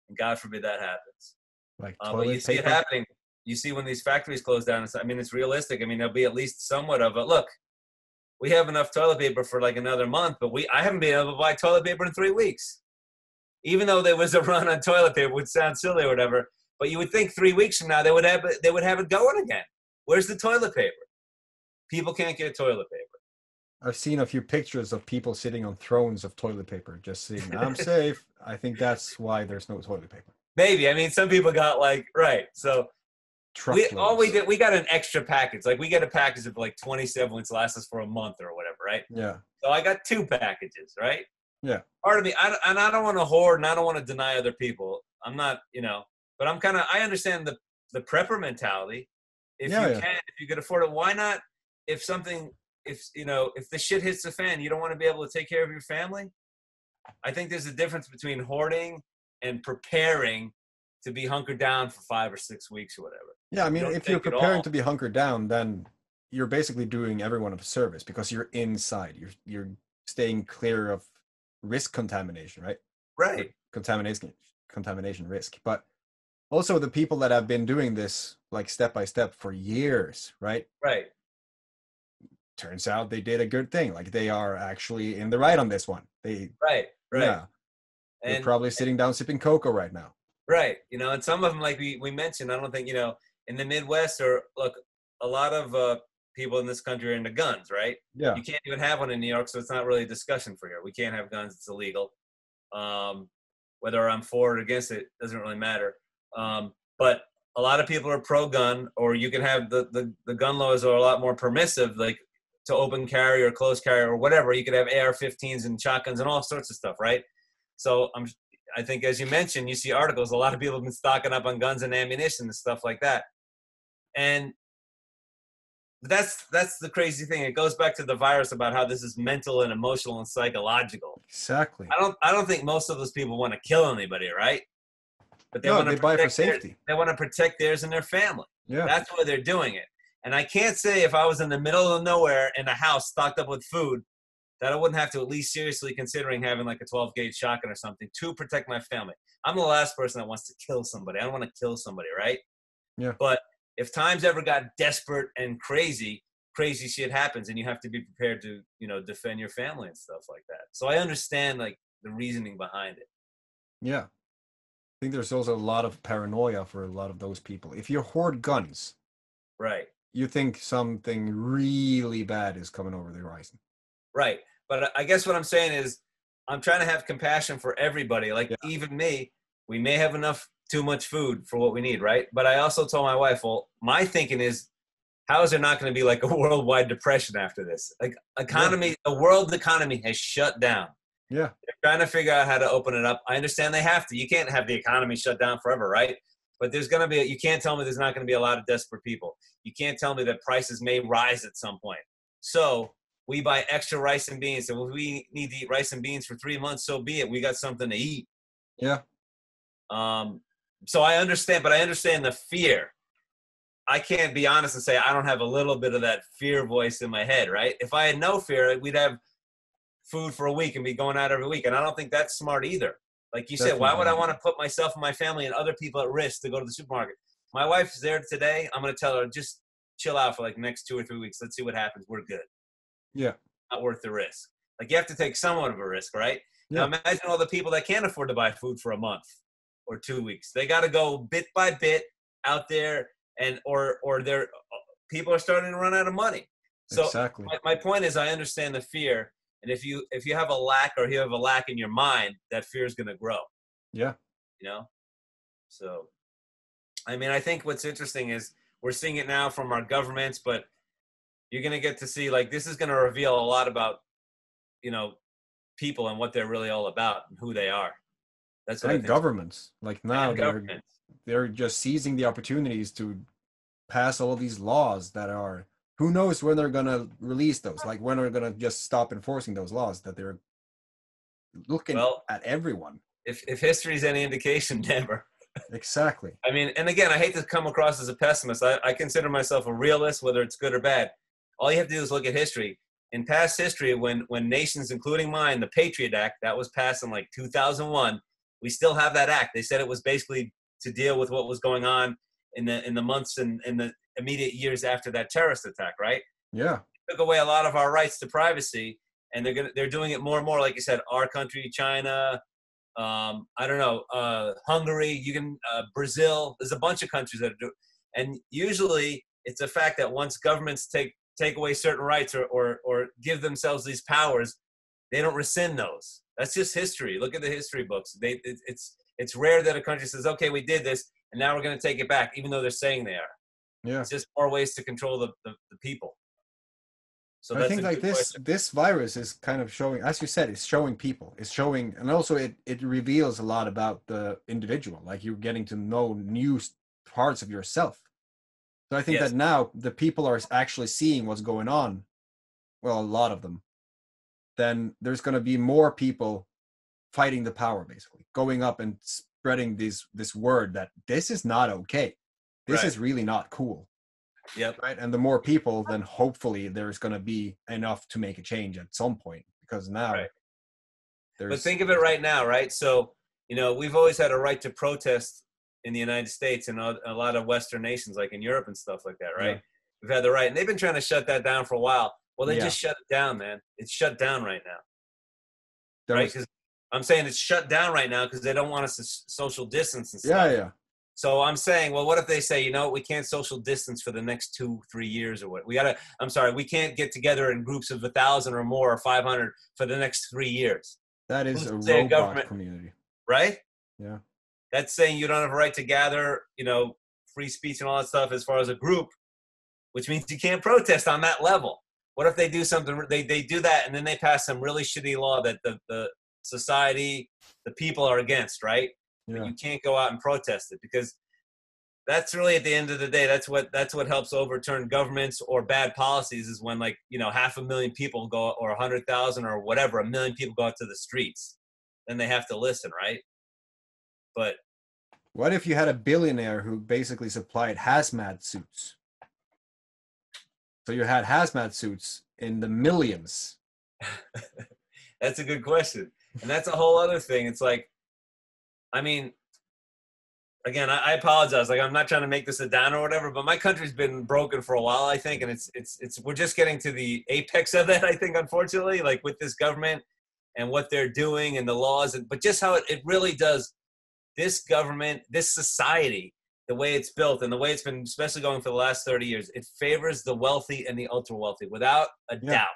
And God forbid that happens. Like but you see it happening. You see when these factories close down. It's realistic. I mean, there'll be at least somewhat of a look. We have enough toilet paper for like another month, but I haven't been able to buy toilet paper in 3 weeks. Even though there was a run on toilet paper, would sound silly or whatever, but you would think 3 weeks from now they would have it going again. Where's the toilet paper? People can't get toilet paper. I've seen a few pictures of people sitting on thrones of toilet paper, just saying, "I'm safe." I think that's why there's no toilet paper. Maybe. I mean, some people got like, right. So we Truckloads. did, we got an extra package. Like we get a package of like 27, which lasts us for a month or whatever, right? Yeah. So I got 2 packages, right? Yeah. Part of me, I don't want to hoard and I don't want to deny other people. I'm not, but I understand the prepper mentality. If Yeah. you Yeah. can, if you could afford it, why not? If the shit hits the fan, you don't want to be able to take care of your family. I think there's a difference between hoarding and preparing to be hunkered down for 5 or 6 weeks or whatever. Yeah. I mean, You don't if you're take it preparing all. to be hunkered down, then you're basically doing everyone a service because you're inside. You're staying clear of risk contamination, right? Right. Contamination risk. But also the people that have been doing this like step by step for years, right? Right. Turns out they did a good thing. Like they are actually in the right on this one. Right. Yeah, they're And probably sitting down sipping cocoa right now. right. And some of them, like we mentioned, I don't think, in the Midwest or look, a lot of people in this country are into guns, right? Yeah. You can't even have one in New York, so it's not really a discussion for here. We can't have guns. It's illegal. Whether I'm for or against it doesn't really matter. But a lot of people are pro-gun, or you can have the gun laws are a lot more permissive, like to open carry or closed carry or whatever. You could have AR-15s and shotguns and all sorts of stuff, right? So I think, as you mentioned, you see articles, a lot of people have been stocking up on guns and ammunition and stuff like that. And that's the crazy thing. It goes back to the virus about how this is mental and emotional and psychological. Exactly. I don't think most of those people want to kill anybody, right? But they No, want they to buy for protect safety. they want to protect theirs and their family. Yeah. That's why they're doing it. And I can't say if I was in the middle of nowhere in a house stocked up with food that I wouldn't have to at least seriously considering having like a 12-gauge shotgun or something to protect my family. I'm the last person that wants to kill somebody. I don't want to kill somebody, right? Yeah. But if times ever got desperate and crazy shit happens, and you have to be prepared to, defend your family and stuff like that. So I understand like the reasoning behind it. Yeah. I think there's also a lot of paranoia for a lot of those people. If you hoard guns, Right. you think something really bad is coming over the horizon. Right. But I guess what I'm saying is I'm trying to have compassion for everybody. Like even me, we may have too much food for what we need, right? But I also told my wife, well, my thinking is, how is there not going to be like a worldwide depression after this? Like the world economy has shut down. Yeah. They're trying to figure out how to open it up. I understand they have to. You can't have the economy shut down forever, right? But there's going to be, you can't tell me there's not going to be a lot of desperate people. You can't tell me that prices may rise at some point. So we buy extra rice and beans. So if we need to eat rice and beans for 3 months, so be it. We got something to eat. Yeah. So I understand, but I understand the fear. I can't be honest and say I don't have a little bit of that fear voice in my head, right? If I had no fear, we'd have food for a week and be going out every week. And I don't think that's smart either. Like you said, why would I want to put myself and my family and other people at risk to go to the supermarket? My wife's there today. I'm going to tell her, just chill out for like the next 2 or 3 weeks. Let's see what happens. We're good. Yeah. Not worth the risk. Like you have to take somewhat of a risk, right? Yeah. Now imagine all the people that can't afford to buy food for a month or 2 weeks. They got to go bit by bit out there, and or their people are starting to run out of money. So exactly. My point is, I understand the fear, and if you have a lack, or you have a lack in your mind, that fear is going to grow. Yeah. So I mean, I think what's interesting is we're seeing it now from our governments, but you're going to get to see, like, this is going to reveal a lot about people and what they're really all about and who they are. That's what I think. Governments, like now governments. They're just seizing the opportunities to pass all of these laws that are, who knows when they're going to release those, like when they're going to just stop enforcing those laws, that they're looking at everyone. If history is any indication, never. Exactly. I mean, and again, I hate to come across as a pessimist. I consider myself a realist, whether it's good or bad. All you have to do is look at history. In past history, when nations, including mine, the Patriot Act, that was passed in like 2001, we still have that act. They said it was basically to deal with what was going on in the months and in the immediate years after that terrorist attack, right? Yeah. It took away a lot of our rights to privacy, and they're doing it more and more. Like you said, our country, China, I don't know, Hungary, Brazil. There's a bunch of countries that are doing, and usually it's a fact that once governments take take away certain rights or give themselves these powers, they don't rescind those. That's just history. Look at the history books. It's rare that a country says, okay, we did this, and now we're going to take it back, even though they're saying they are. Yeah. It's just more ways to control the people. So I think like this virus is kind of showing, as you said, it's showing people. It's showing, and also it reveals a lot about the individual. Like you're getting to know new parts of yourself. So I think that now the people are actually seeing what's going on. Well, a lot of them. Then there's going to be more people fighting the power, basically going up and spreading this word that this is not okay. This is really not cool. Yep. Right. And the more people, then hopefully there's going to be enough to make a change at some point, because now but think of it right now, right? So, we've always had a right to protest in the United States and a lot of Western nations, like in Europe and stuff like that, right? Yeah. We've had the right, and they've been trying to shut that down for a while. Well, they just shut it down, man. It's shut down right now. Right? Because I'm saying it's shut down right now because they don't want us to social distance and stuff. Yeah. So I'm saying, well, what if they say, we can't social distance for the next 2-3 years or what? We can't get together in groups of 1,000 or more or 500 for the next 3 years. That is a robot community. Right? Yeah. That's saying you don't have a right to gather, free speech and all that stuff as far as a group, which means you can't protest on that level. What if they do something, they do that and then they pass some really shitty law that the society, the people are against, right? Yeah. But you can't go out and protest it because that's really at the end of the day, that's what helps overturn governments or bad policies is when 500,000 people go or 100,000 or whatever, 1 million people go out to the streets. Then they have to listen, right? But what if you had a billionaire who basically supplied hazmat suits? So you had hazmat suits in the millions. That's a good question. And that's a whole other thing. It's like, again, I apologize. Like, I'm not trying to make this a downer or whatever, but my country's been broken for a while, I think. And we're just getting to the apex of it, I think, unfortunately, like with this government and what they're doing and the laws, but just how it really does this government, this society, the way it's built and the way it's been, especially going for the last 30 years, it favors the wealthy and the ultra wealthy without a doubt.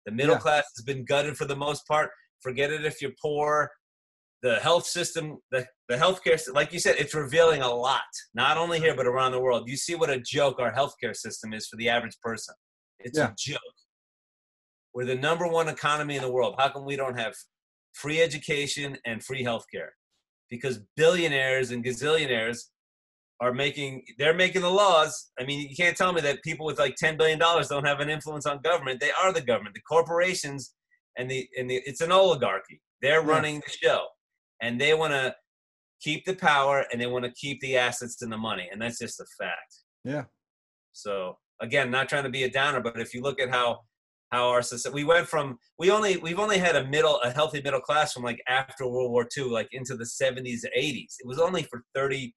The middle class has been gutted for the most part. Forget it if you're poor. The health system, the healthcare, like you said, it's revealing a lot, not only here, but around the world. You see what a joke our healthcare system is for the average person. It's a joke. We're the #1 economy in the world. How come we don't have free education and free healthcare? Because billionaires and gazillionaires they're making the laws. I mean, you can't tell me that people with like $10 billion don't have an influence on government. They are the government. The corporations and it's an oligarchy. They're running the show. And they want to keep the power and they want to keep the assets and the money. And that's just a fact. Yeah. So again, not trying to be a downer, but if you look at how our society, we've only had a healthy middle class from like after World War II, like into the 70s, 80s. It was only for 30,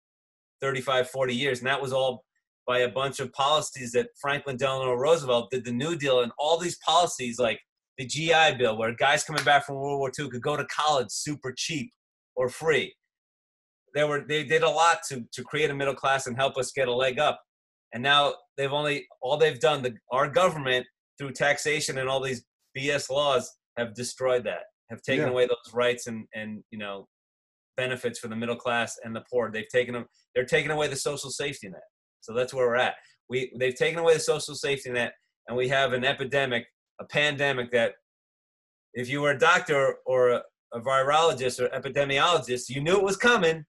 35, 40 years. And that was all by a bunch of policies that Franklin Delano Roosevelt did, the New Deal, and all these policies like the GI Bill, where guys coming back from World War II could go to college super cheap or free. They did a lot to create a middle class and help us get a leg up. And now our government through taxation and all these BS laws have destroyed that, have taken away those rights and benefits for the middle class and the poor. They're taking away the social safety net. So that's where we're at. They've taken away the social safety net, and we have an epidemic, a pandemic that if you were a doctor or a virologist or epidemiologist, you knew it was coming.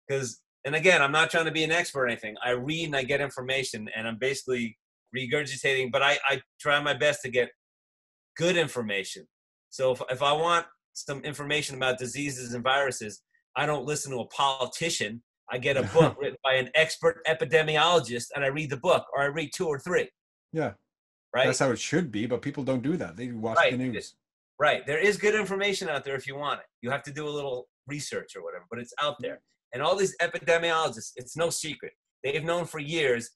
And again, I'm not trying to be an expert or anything. I read and I get information, and I'm basically regurgitating, but I try my best to get good information. So if I want some information about diseases and viruses, I don't listen to a politician. I get a book written by an expert epidemiologist, and I read the book, or I read 2 or 3. Yeah. Right? That's how it should be, but people don't do that. They watch the news. Right. There is good information out there if you want it. You have to do a little research or whatever, but it's out there. And all these epidemiologists, it's no secret. They've known for years,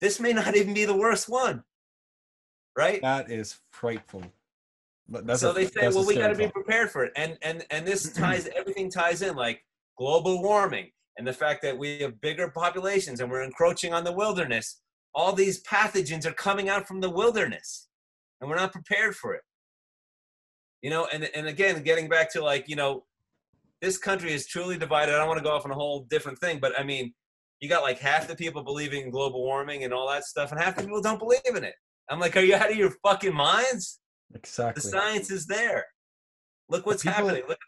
this may not even be the worst one. Right? That is frightful. So they say, well, we got to be prepared for it. And this everything ties in, like global warming and the fact that we have bigger populations and we're encroaching on the wilderness. all these pathogens are coming out from the wilderness and we're not prepared for it. You know, and again, getting back to like, you know, this country is truly divided. I don't want to go off on a whole different thing, but I mean, you got like half the people believing in global warming and all that stuff, and half the people don't believe in it. I'm like, are you out of your fucking minds? Exactly. The science is there. Look what's happening. Look.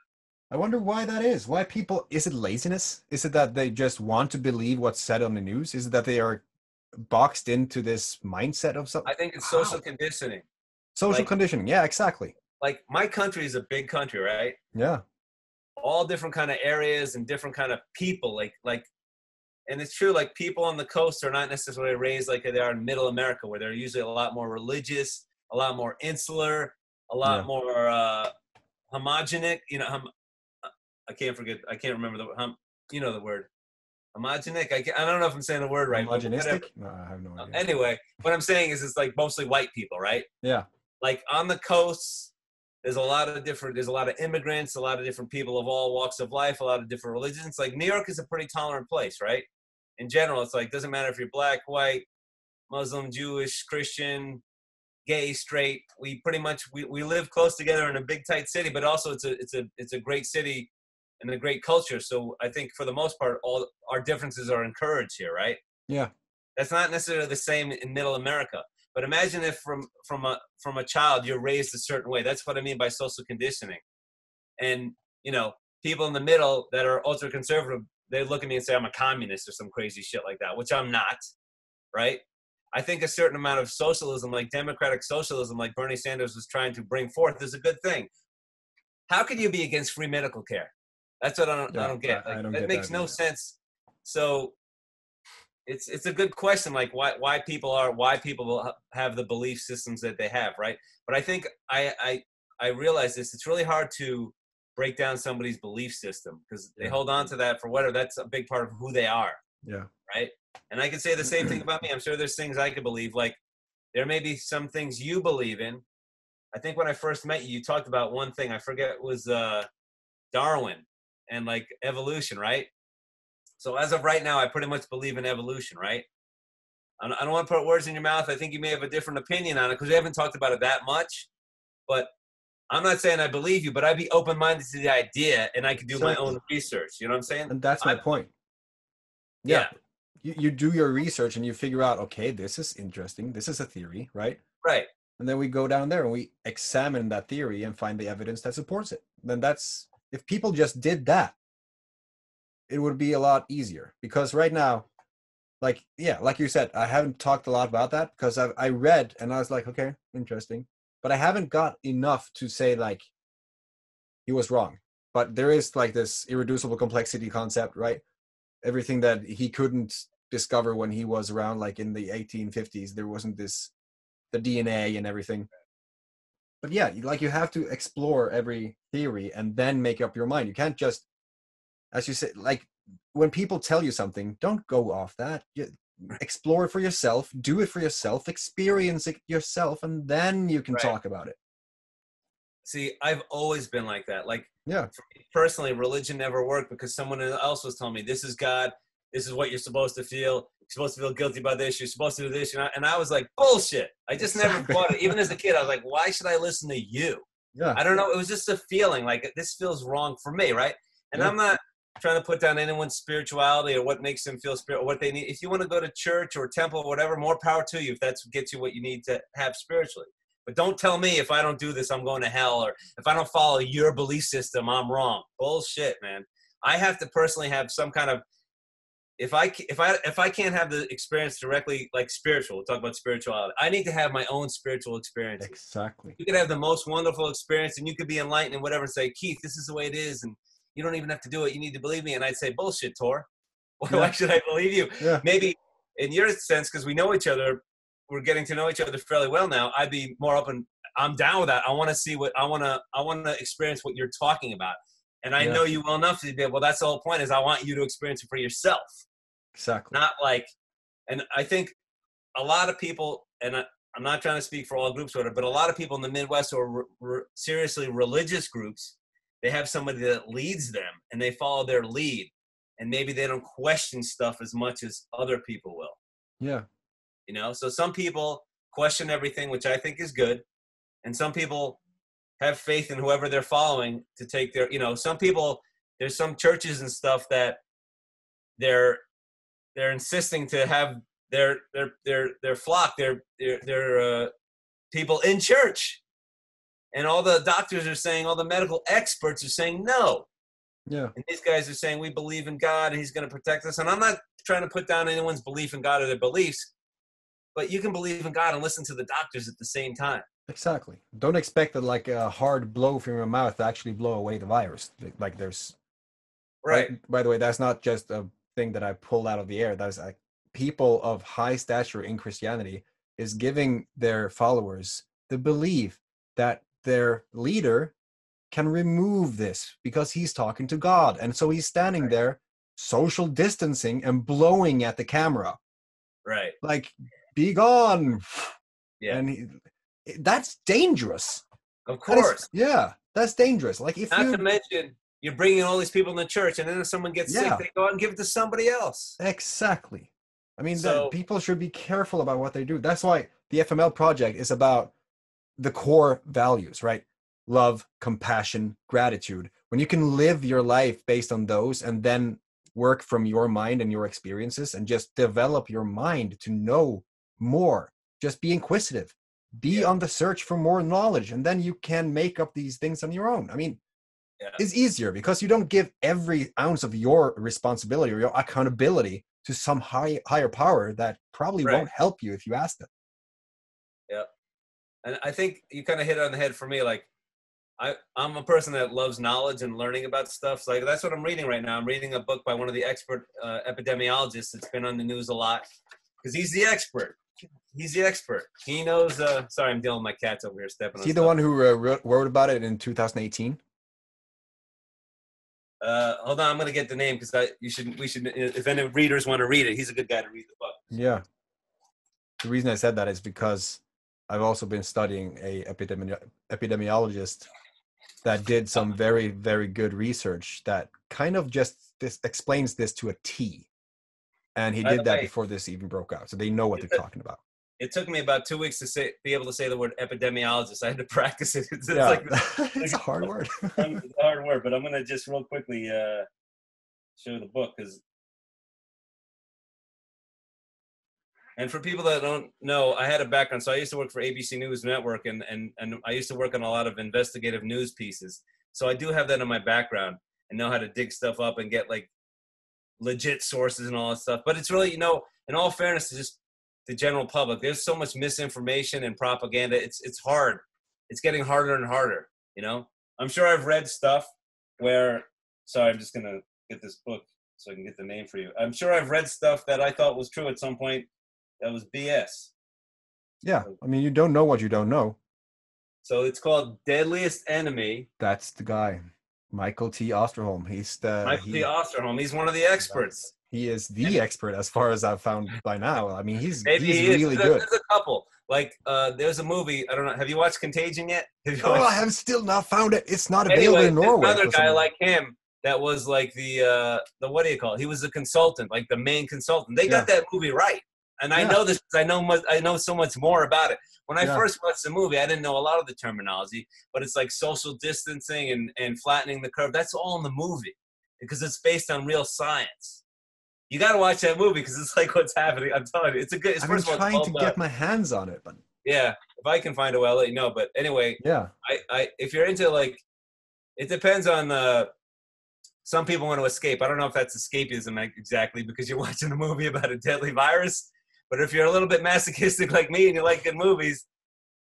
I wonder why that is. Why people, is it laziness? Is it that they just want to believe what's said on the news? Is it that they are boxed into this mindset of something? I think it's social conditioning. Social conditioning. Yeah, exactly. Like my country is a big country, right? Yeah. All different kind of areas and different kind of people. Like, and it's true, like people on the coast are not necessarily raised like they are in middle America, where they're usually a lot more religious, a lot more insular, a lot more homogenic. You know, I can't remember you know the word. Homogenic? I don't know if I'm saying the word right. Homogenistic? No, I have no idea. Anyway, what I'm saying is it's like mostly white people, right? Yeah. Like on the coast, there's a lot of immigrants, a lot of different people of all walks of life, a lot of different religions. Like New York is a pretty tolerant place, right? In general, it's like, doesn't matter if you're black, white, Muslim, Jewish, Christian, gay, straight. We pretty much, we live close together in a big tight city, but also it's a great city and a great culture. So I think for the most part, all our differences are encouraged here, right? Yeah. That's not necessarily the same in middle America. But imagine if from a child you're raised a certain way. That's what I mean by social conditioning. And, you know, people in the middle that are ultra conservative, they look at me and say I'm a communist or some crazy shit like that, which I'm not, right? I think a certain amount of socialism, like democratic socialism, like Bernie Sanders was trying to bring forth, is a good thing. How could you be against free medical care? That's what I don't get. Like, that makes no sense. So it's a good question, like why people have the belief systems that they have, right? But I think I realize this. It's really hard to break down somebody's belief system because they hold on to that for whatever. That's a big part of who they are. Yeah. Right. And I can say the same thing about me. I'm sure there's things I could believe. Like there may be some things you believe in. I think when I first met you, you talked about one thing. I forget, it was Darwin and like evolution, right? So as of right now, I pretty much believe in evolution, right? I don't want to put words in your mouth. I think you may have a different opinion on it because we haven't talked about it that much. But I'm not saying I believe you, but I'd be open-minded to the idea and I could do my own research. You know what I'm saying? And that's my point. Yeah. You do your research and you figure out, okay, this is interesting. This is a theory, right? Right. And then we go down there and we examine that theory and find the evidence that supports it. Then if people just did that, it would be a lot easier because right now, like you said, I haven't talked a lot about that because I read and I was like, okay, interesting. But I haven't got enough to say like he was wrong. But there is like this irreducible complexity concept, right? Everything that he couldn't discover when he was around, like in the 1850s, there wasn't the DNA and everything. But yeah, like you have to explore every theory and then make up your mind. You can't just, as you said, like when people tell you something, don't go off that. You explore it for yourself, do it for yourself, experience it yourself, and then you can talk about it. See, I've always been like that. Like, yeah, for me personally, religion never worked because someone else was telling me, this is God, this is what you're supposed to feel. You're supposed to feel guilty about this. You're supposed to do this. And I was like, bullshit. I just never bought it. Even as a kid, I was like, why should I listen to you? Yeah. I don't know. It was just a feeling like this feels wrong for me, right? And I'm not trying to put down anyone's spirituality or what makes them feel spiritual, what they need. If you want to go to church or temple or whatever, more power to you if that's what gets you what you need to have spiritually. But don't tell me if I don't do this, I'm going to hell, or if I don't follow your belief system, I'm wrong. Bullshit, man. I have to personally have some kind of, if I can't have the experience directly, like spiritual, we'll talk about spirituality, I need to have my own spiritual experience. Exactly. You could have the most wonderful experience and you could be enlightened and whatever and say, Keith, this is the way it is. And you don't even have to do it. You need to believe me. And I'd say, bullshit, Tor. Why should I believe you? Yeah. Maybe in your sense, because we know each other, we're getting to know each other fairly well now. I'd be more open. I'm down with that. I want to see I want to experience what you're talking about. And I know you well enough to be, well, that's the whole point is I want you to experience it for yourself. Exactly. Not like, and I think a lot of people, and I'm not trying to speak for all groups, but a lot of people in the Midwest who are seriously religious groups, they have somebody that leads them and they follow their lead. And maybe they don't question stuff as much as other people will. Yeah. you know? So some people question everything, which I think is good. And some people have faith in whoever they're following to take their, you know, some people, there's some churches and stuff that they're insisting to have their flock, their people in church. And all the doctors are saying, all the medical experts are saying no. Yeah. And these guys are saying, we believe in God and he's going to protect us. And I'm not trying to put down anyone's belief in God or their beliefs, but you can believe in God and listen to the doctors at the same time. Exactly. Don't expect that like a hard blow from your mouth to actually blow away the virus. Like there's, right. By the way, that's not just a thing that I pulled out of the air. That's like people of high stature in Christianity is giving their followers the belief that their leader can remove this because he's talking to God. And so he's standing there social distancing and blowing at the camera. Right. Like, be gone. Yeah. And that's dangerous. Of course. That's dangerous. Like if Not to mention, you're bringing all these people in the church and then if someone gets sick, they go out and give it to somebody else. Exactly. I mean, so, people should be careful about what they do. That's why the FML project is about the core values, right? Love, compassion, gratitude. When you can live your life based on those and then work from your mind and your experiences and just develop your mind to know more, just be inquisitive, be on the search for more knowledge, and then you can make up these things on your own. I mean, it's easier because you don't give every ounce of your responsibility or your accountability to some higher power that probably won't help you if you ask them. Yeah. And I think you kind of hit it on the head for me. Like, I'm a person that loves knowledge and learning about stuff. So like, that's what I'm reading right now. I'm reading a book by one of the expert epidemiologists that's been on the news a lot because he's the expert. He's the expert. He knows. Sorry, I'm dealing with my cats over here stepping on. Is he the one who wrote about it in 2018? Hold on, I'm gonna get the name because we should. If any readers want to read it, he's a good guy to read the book. Yeah. The reason I said that is because I've also been studying a epidemiologist that did some very, very good research that kind of just explains this to a T. And he did that before this even broke out. So they know what they're talking about. It took me about 2 weeks to be able to say the word epidemiologist. I had to practice it. It's it's a hard word. It's a hard word, but I'm going to just real quickly show the book. And for people that don't know, I had a background. So I used to work for ABC News Network, and I used to work on a lot of investigative news pieces. So I do have that in my background and know how to dig stuff up and get like legit sources and all that stuff. But it's really, in all fairness to just the general public, there's so much misinformation and propaganda. It's hard. It's getting harder and harder, I'm sure I've read stuff where, sorry, I'm just going to get this book so I can get the name for you. I'm sure I've read stuff that I thought was true at some point that was BS. Yeah. I mean, you don't know what you don't know. So it's called Deadliest Enemy. That's the guy. Michael T. Osterholm. He's T. Osterholm. He's one of the experts. He is the expert as far as I've found by now. I mean, he's really good. There's a couple. Like, there's a movie. I don't know. Have you watched Contagion yet? I have still not found it. It's not available in Norway. Another guy like him that was like the what do you call it? He was the consultant, like the main consultant. They got that movie right. And I know this because I know so much more about it. When I first watched the movie, I didn't know a lot of the terminology, but it's like social distancing and flattening the curve. That's all in the movie because it's based on real science. You got to watch that movie because it's like what's happening. I'm telling you, it's a good. It's I'm trying to get my hands on it, but if I can find it, I'll let you know. But anyway, I if you're into like, it depends on some people want to escape. I don't know if that's escapism exactly because you're watching a movie about a deadly virus. But if you're a little bit masochistic like me and you like good movies,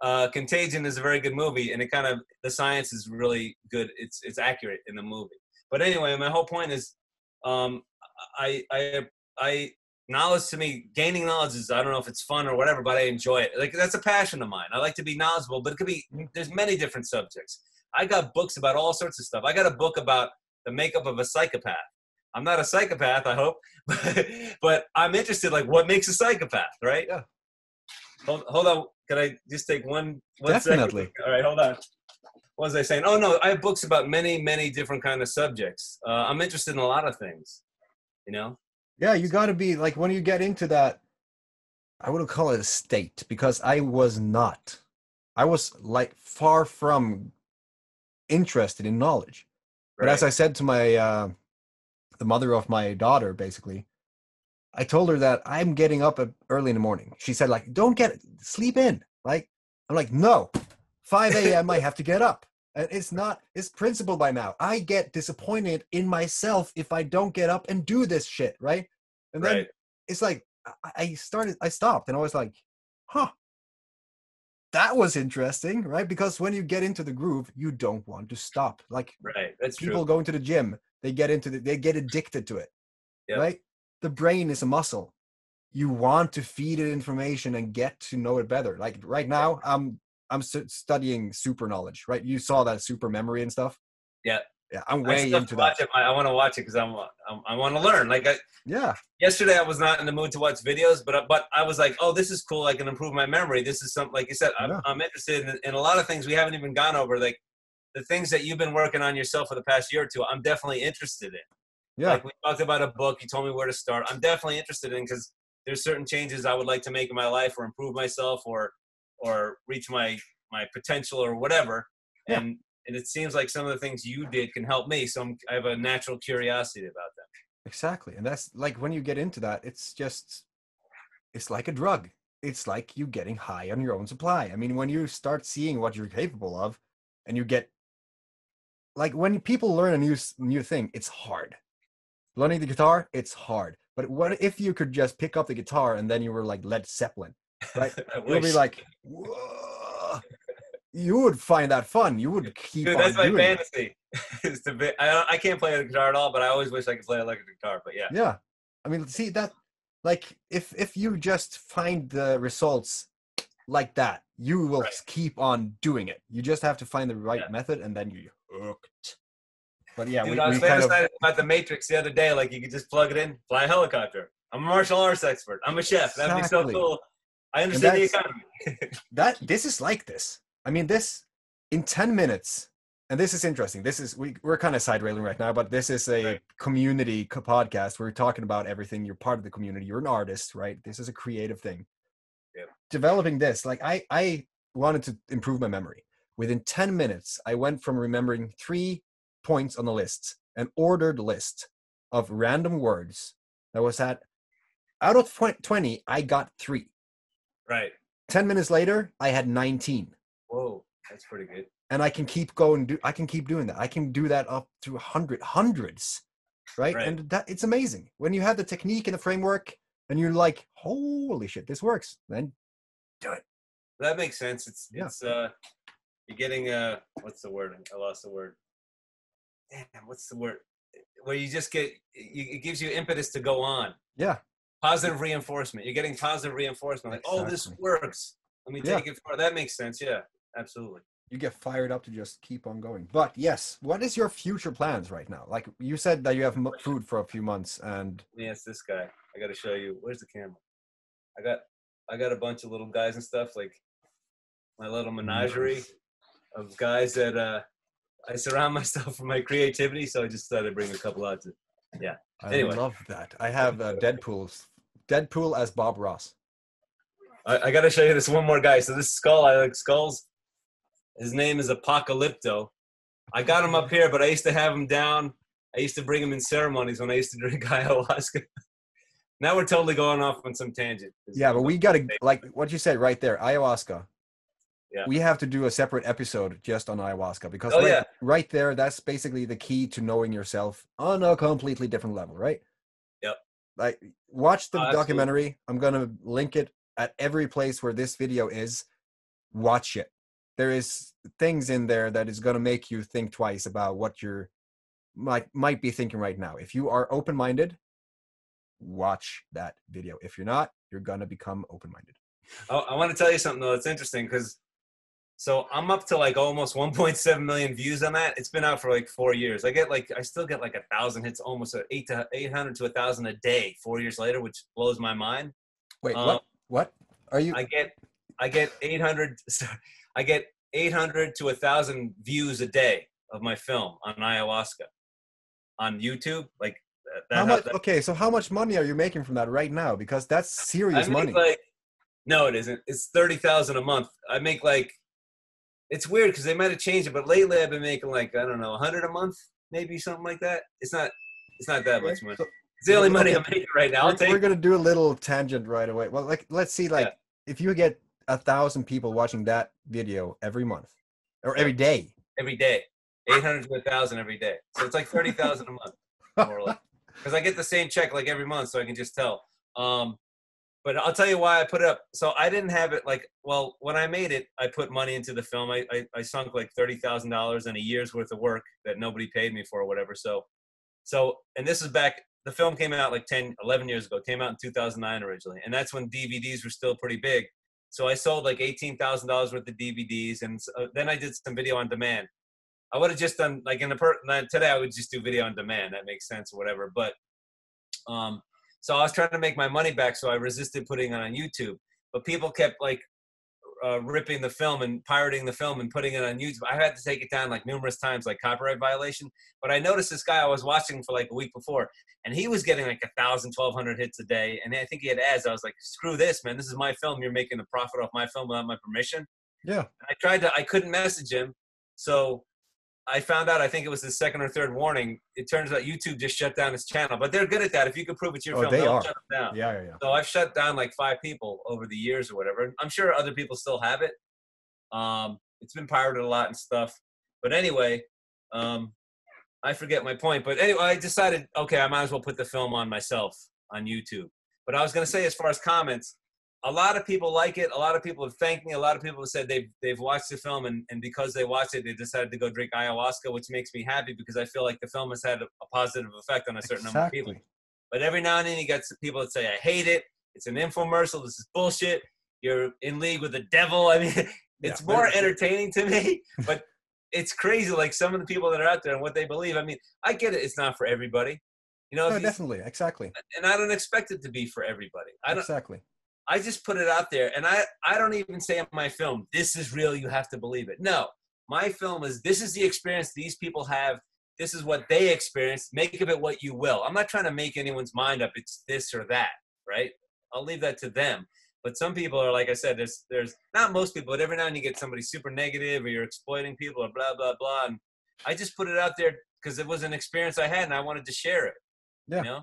Contagion is a very good movie, and the science is really good. It's accurate in the movie. But anyway, my whole point is, knowledge to me, gaining knowledge is, I don't know if it's fun or whatever, but I enjoy it. Like, that's a passion of mine. I like to be knowledgeable, but there's many different subjects. I got books about all sorts of stuff. I got a book about the makeup of a psychopath. I'm not a psychopath, I hope, but I'm interested, like, what makes a psychopath, right? Yeah. Hold on. Can I just take one Definitely. Second? All right, hold on. What was I saying? Oh, no, I have books about many, many different kind of subjects. I'm interested in a lot of things, Yeah, you got to be, like, when you get into that, I wouldn't call it a state because I was not. I was like far from interested in knowledge. But as Right. I said to my the mother of my daughter, basically, I told her that I'm getting up early in the morning. She said, like, don't get sleep in. Like, I'm like, no, 5 a.m. I have to get up. And it's not, it's principle by now. I get disappointed in myself if I don't get up and do this shit, right? And then Right. it's like, I stopped and I was like, huh, that was interesting, right? Because when you get into the groove, you don't want to stop. Like Right. That's people true. going to the gym, they get addicted to it, Yep. right? The brain is a muscle. You want to feed it information and get to know it better. Like right now, I'm studying super knowledge, right? You saw that super memory and stuff. Yeah. Yeah, I'm I way still have into to that. watch it. I want to watch it because I want to learn. Like Yeah, yesterday, I was not in the mood to watch videos, but I was like, oh, this is cool. I can improve my memory. This is something, like you said, yeah, I'm interested in a lot of things we haven't even gone over. Like the things that you've been working on yourself for the past year or two, I'm definitely interested in. yeah, Like we talked about a book, you told me where to start. I'm definitely interested in because there's certain changes I would like to make in my life or improve myself or reach my potential or whatever. yeah. And it seems like some of the things you did can help me. So I have a natural curiosity about them. Exactly. And that's like when you get into that, it's like a drug. It's like you getting high on your own supply. I mean, when you start seeing what you're capable of, and you get like when people learn a new thing, it's hard. Learning the guitar, it's hard. But what if you could just pick up the guitar and then you were like Led Zeppelin, right? I You'll be wish. like, whoa. You would find that fun. You would keep Dude, that's on my doing it. fantasy. Is to be, I can't play the guitar at all, but I always wish I could play electric guitar. But yeah, Yeah. I mean, see that like if you just find the results like that, you will right. keep on doing it. You just have to find the right Yeah. method and then you hooked. But yeah, Dude, I was we kind of fantasizing about the Matrix the other day. Like you could just plug it in, fly a helicopter. I'm a martial arts expert. I'm a chef. That'd be so exactly. cool. I And understand the that's economy. that this is like this. I mean, this in 10 minutes, and this is interesting. This is we're kind of side railing right now, but this is a Right. community podcast. We're talking about everything. You're part of the community. You're an artist, right? This is a creative thing. Yeah. Developing this, like I wanted to improve my memory. Within 10 minutes, I went from remembering 3 points on the list, an ordered list of random words that was at out of 20, I got 3. Right. 10 minutes later, I had 19. Whoa, that's pretty good. And I can keep going. I can keep doing that. I can do that up to hundreds, right? Right. And that it's amazing when you have the technique and the framework, and you're like, holy shit, this works. Then do it. That makes sense. Yeah, You're getting what's the word? I lost the word. Damn, what's the word? Where you just get it gives you impetus to go on. yeah, Positive reinforcement. You're getting positive reinforcement. Like, oh, this exactly. works. Let me Yeah, take it far. That makes sense. Yeah, absolutely. you get fired up to just keep on going. But yes, what is your future plans right now? Like you said that you have food for a few months, and Let me ask this guy. I got to show you. Where's the camera? I got I got a bunch of little guys and stuff, like my little menagerie nice. of guys that I surround myself with my creativity. So I just thought I'd bring a couple out to, yeah. I Anyway, love that. I have Deadpool as Bob Ross. I got to show you this one more guy. So this skull, I like skulls. His name is Apocalypto. I got him up here, but I used to have him down. I used to bring him in ceremonies when I used to drink ayahuasca. Now we're totally going off on some tangent. Yeah, but we gotta like what you said right there, ayahuasca. Yeah. We have to do a separate episode just on ayahuasca because Oh yeah. right there, that's basically the key to knowing yourself on a completely different level, right? Yep. Like watch the Oh, absolutely. documentary. I'm gonna link it at every place where this video is. Watch it. There is things in there that is gonna make you think twice about what you're might be thinking right now. If you are open-minded, watch that video. If you're not, you're gonna become open-minded. Oh, I want to tell you something though. It's interesting because so I'm up to like almost 1.7 million views on that. It's been out for like 4 years. I still get like 1,000 hits, almost 800 to 1,000 a day. 4 years later, which blows my mind. Wait, Um, what? Are you? I get 800. I get 800 to 1,000 views a day of my film on ayahuasca on YouTube. Like How that. much? Okay, so how much money are you making from that right now? Because that's I serious make money. No, it isn't. It's 30,000 a month. I make like, it's weird because they might have changed it, but lately I've been making like, I don't know, 100 a month, maybe something like that. It's not that much money. So, It's the only money okay, I'm making right now. we're gonna do a little tangent right away. Well, like let's see, like if you get 1,000 people watching that video every month or every day. Every day. 800 to 1,000 every day. So it's like 30,000 a month, more or less. Because I get the same check like every month, so I can just tell. But I'll tell you why I put it up. So I didn't have it like, well, when I made it, I put money into the film. I sunk like $30,000 in a year's worth of work that nobody paid me for or whatever. So, and this is back, the film came out like 10, 11 years ago. It came out in 2009 originally. And that's when DVDs were still pretty big. So I sold like $18,000 worth of DVDs. And then I did some video on demand. I would have just done like today I would just do video on demand. That makes sense or whatever. But, so I was trying to make my money back, so I resisted putting it on YouTube. But people kept like ripping the film and pirating the film and putting it on YouTube. I had to take it down like numerous times, like copyright violation. But I noticed this guy I was watching for like a week before, and he was getting like 1,000, 1,200 hits a day. And I think he had ads. I was like, screw this, man. This is my film. You're making a profit off my film without my permission. Yeah. I couldn't message him. So I found out, I think it was the second or third warning. It turns out YouTube just shut down his channel, but they're good at that. If you can prove it's your film, they'll shut them down. Yeah. So I've shut down like 5 people over the years or whatever. I'm sure other people still have it. It's been pirated a lot and stuff. But anyway, I forget my point. But anyway, I decided, okay, I might as well put the film on myself on YouTube. But I was going to say, as far as comments, a lot of people like it. A lot of people have thanked me. A lot of people have said they've watched the film, and because they watched it, they decided to go drink ayahuasca, which makes me happy because I feel like the film has had a positive effect on a certain number of people. But every now and then you get people that say, I hate it. It's an infomercial. This is bullshit. You're in league with the devil. I mean, it's more entertaining to me, but it's crazy. Like some of the people that are out there and what they believe. I mean, I get it. It's not for everybody. You know, definitely. Exactly. And I don't expect it to be for everybody. Exactly. I just put it out there, and I don't even say in my film, this is real, you have to believe it. No, my film is, this is the experience these people have. This is what they experienced. Make of it what you will. I'm not trying to make anyone's mind up. It's this or that, right? I'll leave that to them. But some people are, like I said, there's not most people, but every now and then you get somebody super negative or you're exploiting people or blah, blah, blah. And I just put it out there because it was an experience I had and I wanted to share it, you know?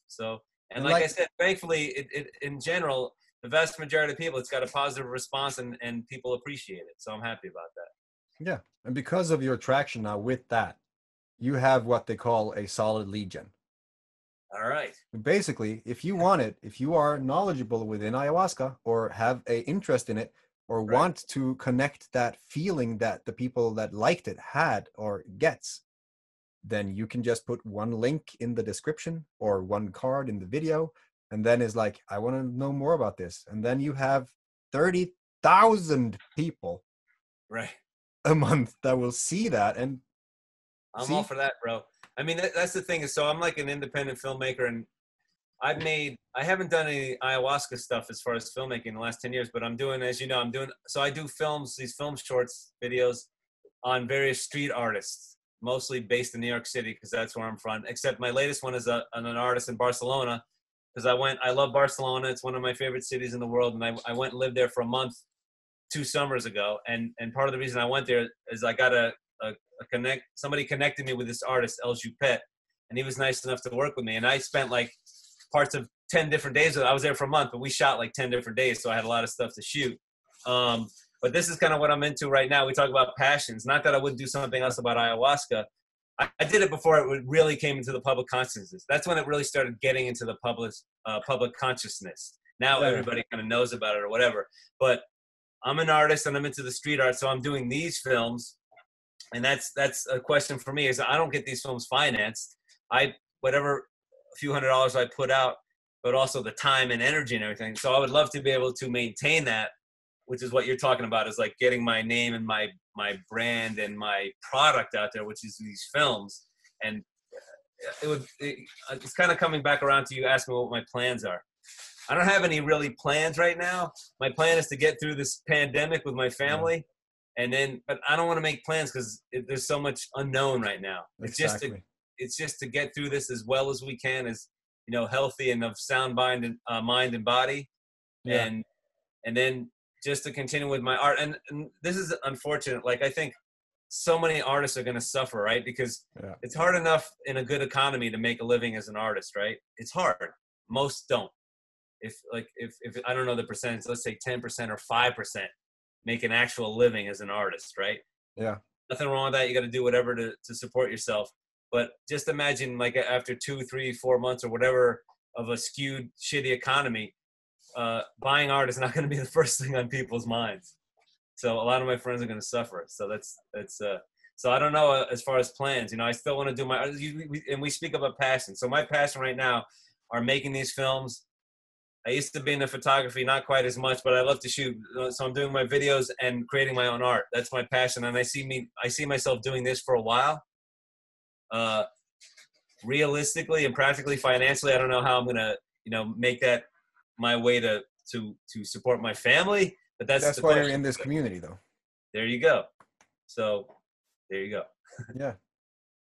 So, and like I said, thankfully, it in general, the vast majority of people, it's got a positive response and people appreciate it. So I'm happy about that. Yeah. And because of your traction now with that, you have what they call a solid lead gen. All right. Basically, if you want it, if you are knowledgeable within ayahuasca or have an interest in it or want to connect that feeling that the people that liked it had or gets, then you can just put one link in the description or one card in the video. And then it's like, I want to know more about this. And then you have 30,000 people a month that will see that. And I'm all for that, bro. I mean, that's the thing is, so I'm like an independent filmmaker, and I haven't done any ayahuasca stuff as far as filmmaking in the last 10 years, but I'm doing, as you know, so I do these film shorts, videos on various street artists, mostly based in New York City, because that's where I'm from. Except my latest one is on an artist in Barcelona, because I love Barcelona. It's one of my favorite cities in the world. And I went and lived there for a month 2 summers ago. And part of the reason I went there is I got somebody connected me with this artist, El Jupet, and he was nice enough to work with me. And I spent like parts of 10 different days. I was there for a month, but we shot like 10 different days. So I had a lot of stuff to shoot. But this is kind of what I'm into right now. We talk about passions. Not that I wouldn't do something else about ayahuasca. I did it before it really came into the public consciousness. That's when it really started getting into the public consciousness. Now everybody kind of knows about it or whatever. But I'm an artist and I'm into the street art, so I'm doing these films. And that's a question for me is I don't get these films financed. Whatever a few $100s I put out, but also the time and energy and everything. So I would love to be able to maintain that, which is what you're talking about, is like getting my name and my brand and my product out there, which is these films. And it's kind of coming back around to you asking what my plans are. I don't have any really plans right now. My plan is to get through this pandemic with my family. And then, but I don't want to make plans because there's so much unknown right now. Exactly. It's just to get through this as well as we can, as healthy and of sound mind and body. Yeah. and then just to continue with my art. And this is unfortunate. Like, I think so many artists are going to suffer, right? Because it's hard enough in a good economy to make a living as an artist, right? It's hard. Most don't. If I don't know the percentage, let's say 10% or 5% make an actual living as an artist, right? Yeah. Nothing wrong with that. You got to do whatever to support yourself. But just imagine, like, after 2, 3, 4 months or whatever of a skewed, shitty economy, buying art is not going to be the first thing on people's minds. So a lot of my friends are going to suffer. So that's so I don't know as far as plans. You know, I still want to do my, and we speak about passion. So my passion right now are making these films. I used to be into photography, not quite as much, but I love to shoot. So I'm doing my videos and creating my own art. That's my passion. And I see myself doing this for a while. Realistically and practically, financially, I don't know how I'm going to, you know, make that my way to support my family. But that's why you're in this community, though. There you go. So there you go. Yeah.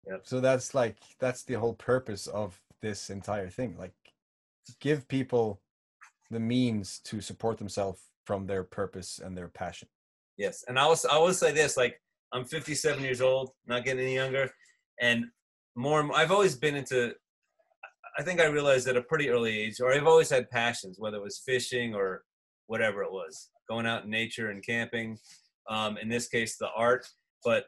Yep. So that's the whole purpose of this entire thing. Like, give people the means to support themselves from their purpose and their passion. Yes. And I will say this, like, I'm 57 years old, not getting any younger. And I've always been into, I think I realized at a pretty early age, or I've always had passions, whether it was fishing or whatever it was, going out in nature and camping, in this case, the art. But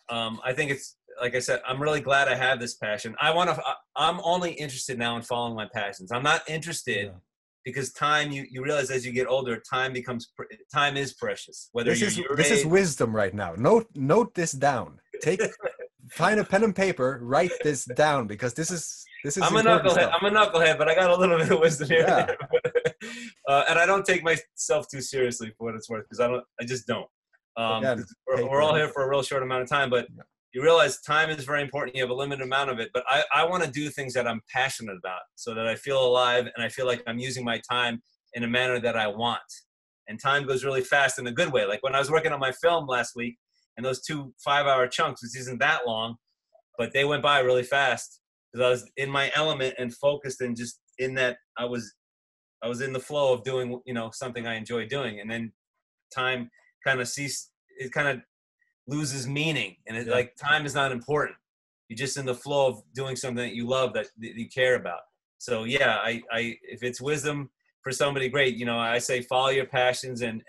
I think it's, like I said, I'm really glad I have this passion. I'm only interested now in following my passions. I'm not interested because time, you realize as you get older, time is precious. Whether this is wisdom right now. Note this down. Find a pen and paper, write this down, because this is I'm a knucklehead, but I got a little bit of wisdom here. Yeah. And I don't take myself too seriously for what it's worth, because I just don't. We're all here for a real short amount of time, but you realize time is very important. You have a limited amount of it, but I want to do things that I'm passionate about so that I feel alive and I feel like I'm using my time in a manner that I want. And time goes really fast in a good way. Like when I was working on my film last week, and those 2 5-hour chunks, which isn't that long, but they went by really fast because I was in my element and focused, and just in that I was in the flow of doing, you know, something I enjoy doing. And then time kind of ceased. It kind of loses meaning, and like time is not important. You're just in the flow of doing something that you love, that you care about. So yeah, I if it's wisdom for somebody, great. You know, I say follow your passions and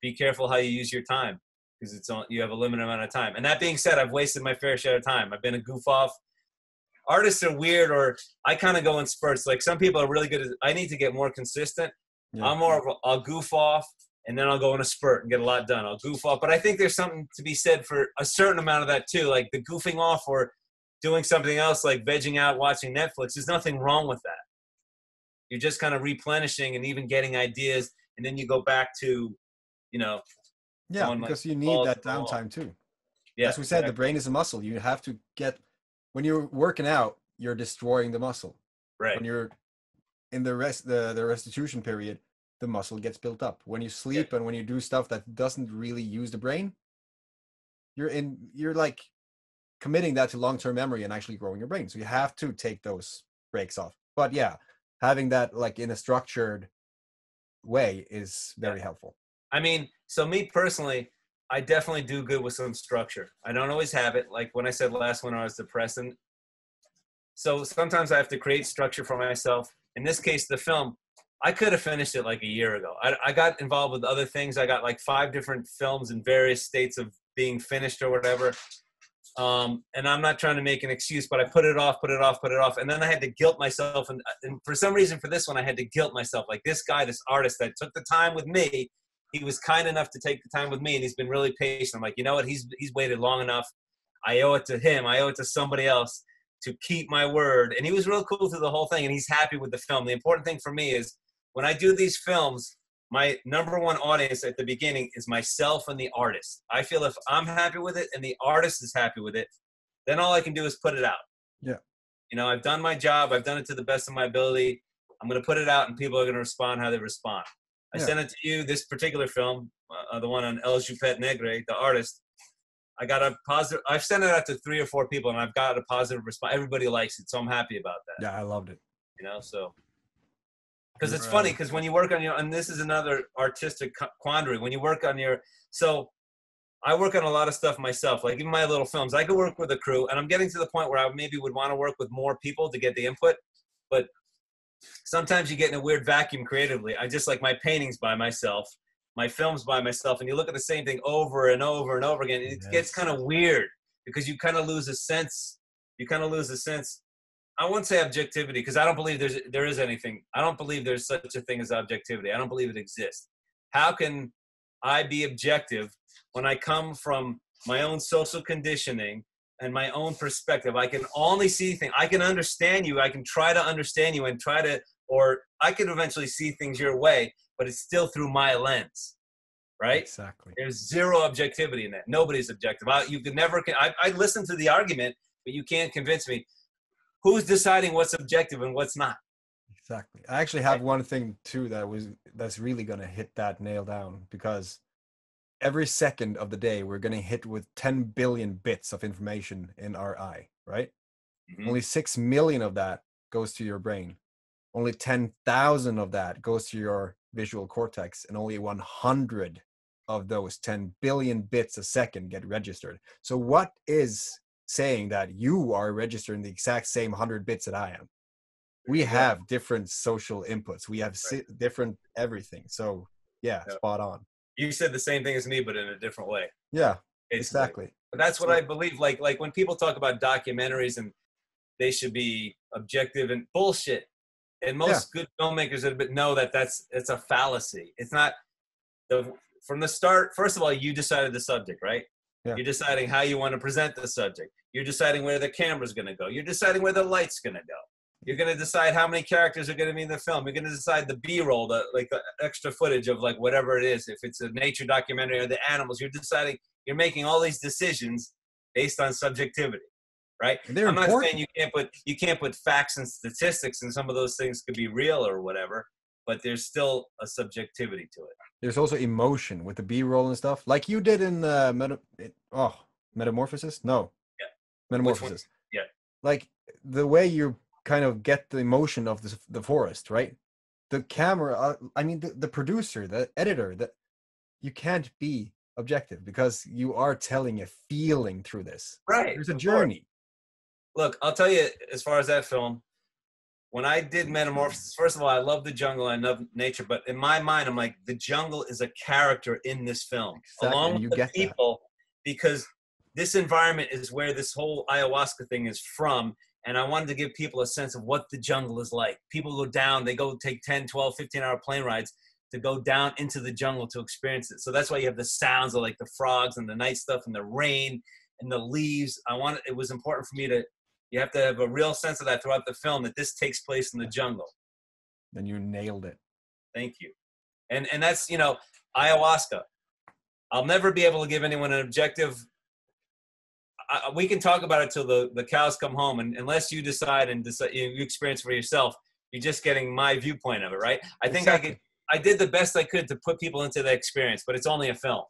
be careful how you use your time, because you have a limited amount of time. And that being said, I've wasted my fair share of time. I've been a goof off. Artists are weird, or I kind of go in spurts. Like some people are really good at, I need to get more consistent. Yeah. I'm more of I'll goof off, and then I'll go in a spurt and get a lot done. I'll goof off. But I think there's something to be said for a certain amount of that too. Like the goofing off or doing something else, like vegging out, watching Netflix. There's nothing wrong with that. You're just kind of replenishing and even getting ideas. And then you go back to, you know. Yeah, because you need that downtime too. Yeah, as we said, the brain is a muscle. You have to when you're working out, you're destroying the muscle. Right. When you're in the restitution period, the muscle gets built up. When you sleep and when you do stuff that doesn't really use the brain, you're like committing that to long-term memory and actually growing your brain. So you have to take those breaks off. But yeah, having that like in a structured way is very helpful. I mean, so me personally, I definitely do good with some structure. I don't always have it. Like when I said last winter I was depressed, and so sometimes I have to create structure for myself. In this case, the film, I could have finished it like a year ago. I got involved with other things. I got like 5 different films in various states of being finished or whatever. And I'm not trying to make an excuse, but I put it off. And then I had to guilt myself. And for some reason for this one, I had to guilt myself. Like this guy, this artist that took the time with me, he was kind enough to take the time with me, and he's been really patient. I'm like, you know what? He's waited long enough. I owe it to him. I owe it to somebody else to keep my word. And he was real cool through the whole thing, and he's happy with the film. The important thing for me is when I do these films, my number one audience at the beginning is myself and the artist. I feel if I'm happy with it and the artist is happy with it, then all I can do is put it out. Yeah. You know, I've done my job. I've done it to the best of my ability. I'm going to put it out, and people are going to respond how they respond. I sent it to you, this particular film, the one on El Jupet Negre, the artist. I got a positive, I've sent it out to 3 or 4 people, and I've got a positive response. Everybody likes it, so I'm happy about that. Yeah, I loved it. You know, so. Because it's funny, because when you work on your, and this is another artistic quandary, when you work on your, so I work on a lot of stuff myself, like even my little films. I could work with a crew, and I'm getting to the point where I maybe would want to work with more people to get the input, but sometimes you get in a weird vacuum creatively. I just like my paintings by myself, my films by myself, and you look at the same thing over and over and over again, and it gets kind of weird because you kind of lose a sense. I won't say objectivity, because I don't believe there is anything. I don't believe there's such a thing as objectivity. I don't believe it exists. How can I be objective when I come from my own social conditioning and my own perspective? I can only see things. I can understand you. I can try to understand you and or I can eventually see things your way, but it's still through my lens, right? Exactly. There's zero objectivity in that. Nobody's objective. You could never. I listen to the argument, but you can't convince me. Who's deciding what's objective and what's not? Exactly. I actually have one thing too that's really gonna hit that nail down, because every second of the day we're getting hit with 10 billion bits of information in our eye, right? Mm-hmm. Only 6 million of that goes to your brain. Only 10,000 of that goes to your visual cortex, and only 100 of those 10 billion bits a second get registered. So what is saying that you are registering the exact same 100 bits that I am? We have different social inputs. We have different everything. So spot on. You said the same thing as me, but in a different way. Yeah, basically. Exactly. But that's what I believe. Like when people talk about documentaries and they should be objective and bullshit, and most good filmmakers know that it's a fallacy. It's not. From the start, first of all, you decided the subject, right? Yeah. You're deciding how you want to present the subject. You're deciding where the camera's going to go. You're deciding where the light's going to go. You're going to decide how many characters are going to be in the film. You're going to decide the B-roll, the extra footage of like whatever it is. If it's a nature documentary or the animals, you're making all these decisions based on subjectivity, right? I'm not saying you can't put facts and statistics, and some of those things could be real or whatever, but there's still a subjectivity to it. There's also emotion with the B-roll and stuff, like you did in Metamorphosis. No, Metamorphosis. Yeah, like the way you kind of get the emotion of the forest, right? The camera, the producer, the editor, that you can't be objective because you are telling a feeling through this. Right, there's a journey. Look, I'll tell you, as far as that film, when I did Metamorphosis, first of all, I love the jungle, I love nature, but in my mind, I'm like, the jungle is a character in this film, along with the people, because this environment is where this whole ayahuasca thing is from, and I wanted to give people a sense of what the jungle is like. People go down, they go take 10, 12, 15-hour plane rides to go down into the jungle to experience it. So that's why you have the sounds of like the frogs and the night stuff and the rain and the leaves. It was important for me you have to have a real sense of that throughout the film, that this takes place in the jungle. Then you nailed it. Thank you. And that's, ayahuasca. I'll never be able to give anyone an objective. We can talk about it till the cows come home, and unless you decide you experience for yourself, you're just getting my viewpoint of it, right? I think I did the best I could to put people into the experience, but it's only a film.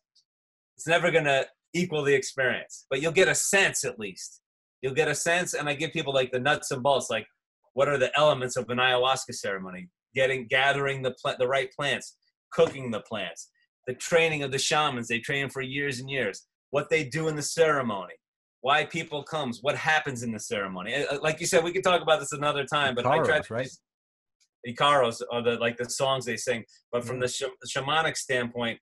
It's never going to equal the experience, but you'll get a sense at least. You'll get a sense, and I give people like the nuts and bolts, like what are the elements of an ayahuasca ceremony? Gathering the right plants, cooking the plants, the training of the shamans. They train for years and years. What they do in the ceremony, why people comes, what happens in the ceremony. Like you said, we could talk about this another time, but I tried to, right? Icaros are the songs they sing, but from the shamanic standpoint,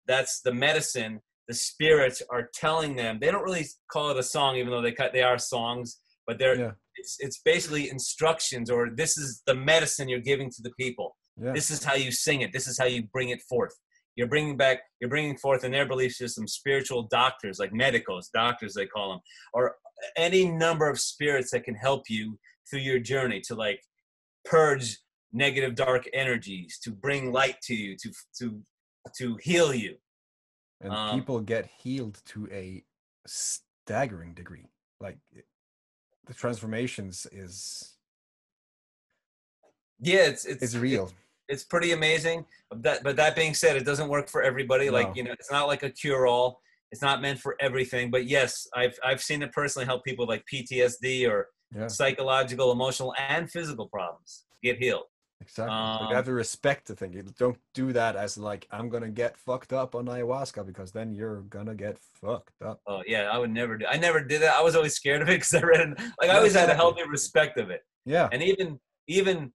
that's the medicine. The spirits are telling them. They don't really call it a song, even though they are songs, but it's basically instructions, or this is the medicine you're giving to the people. Yeah. This is how you sing it. This is how you bring it forth. You're bringing forth in their belief system spiritual doctors, like medicos, doctors they call them, or any number of spirits that can help you through your journey to like purge negative dark energies, to bring light to you, to heal you. And people get healed to a staggering degree. Like the transformations is it's real. It's pretty amazing. But that being said, it doesn't work for everybody. No. Like, it's not like a cure-all. It's not meant for everything. But yes, I've seen it personally help people like PTSD or psychological, emotional, and physical problems get healed. Exactly. But you have to respect the thing. You don't do that as like, I'm gonna get fucked up on ayahuasca, because then you're gonna get fucked up. Oh yeah, I would never do. I never did that. I was always scared of it because I read it. Like I Yeah, always had a exactly. healthy respect of it. Yeah. And even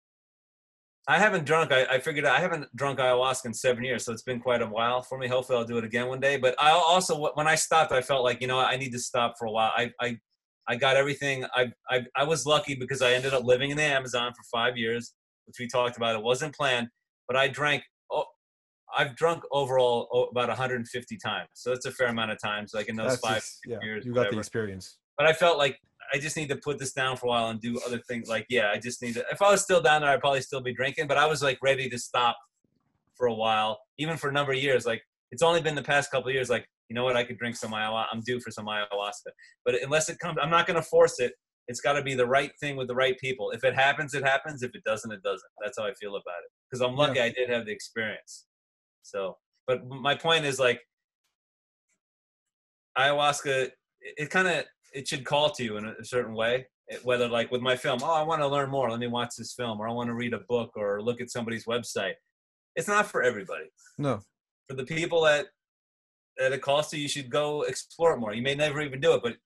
I haven't drunk. I figured I haven't drunk ayahuasca in 7 years, so it's been quite a while for me. Hopefully, I'll do it again one day. But I also, when I stopped, I felt like, I need to stop for a while. I got everything. I was lucky because I ended up living in the Amazon for 5 years, which we talked about. It wasn't planned, but I drank. I've drunk overall about 150 times, so it's a fair amount of times. Like in those That's 5 just, yeah, years, you got the whatever. experience. But I felt like I just need to put this down for a while and do other things. Like, yeah, I just need to. If I was still down there, I'd probably still be drinking. But I was like ready to stop for a while, even for a number of years. Like, it's only been the past couple of years. Like, you know what? I could drink some ayahuasca. I'm due for some ayahuasca. But unless it comes, I'm not going to force it. It's got to be the right thing with the right people. If it happens, it happens. If it doesn't, it doesn't. That's how I feel about it. Because I'm lucky I did have the experience. So, but my point is, like, ayahuasca, it should call to you in a certain way. Whether, like with my film, I want to learn more, let me watch this film, or I want to read a book or look at somebody's website. It's not for everybody. No. For the people that it calls to, you should go explore it more. You may never even do it, but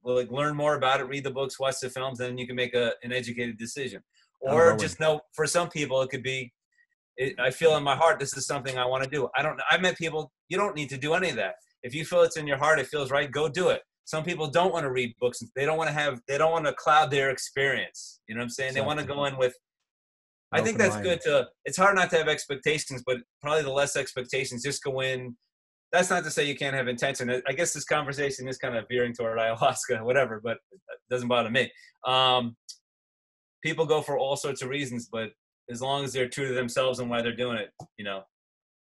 like learn more about it, read the books, watch the films, and then you can make an educated decision. Or just know, for some people, it could be, I feel in my heart this is something I want to do. I've met people, you don't need to do any of that. If you feel it's in your heart, it feels right, go do it. Some people don't want to read books. They don't want to cloud their experience. You know what I'm saying? Exactly. They want to go in with, I think that's good it's hard not to have expectations, but probably the less expectations, just go in. That's not to say you can't have intention. I guess this conversation is kind of veering toward ayahuasca, whatever, but it doesn't bother me. People go for all sorts of reasons, but as long as they're true to themselves and why they're doing it,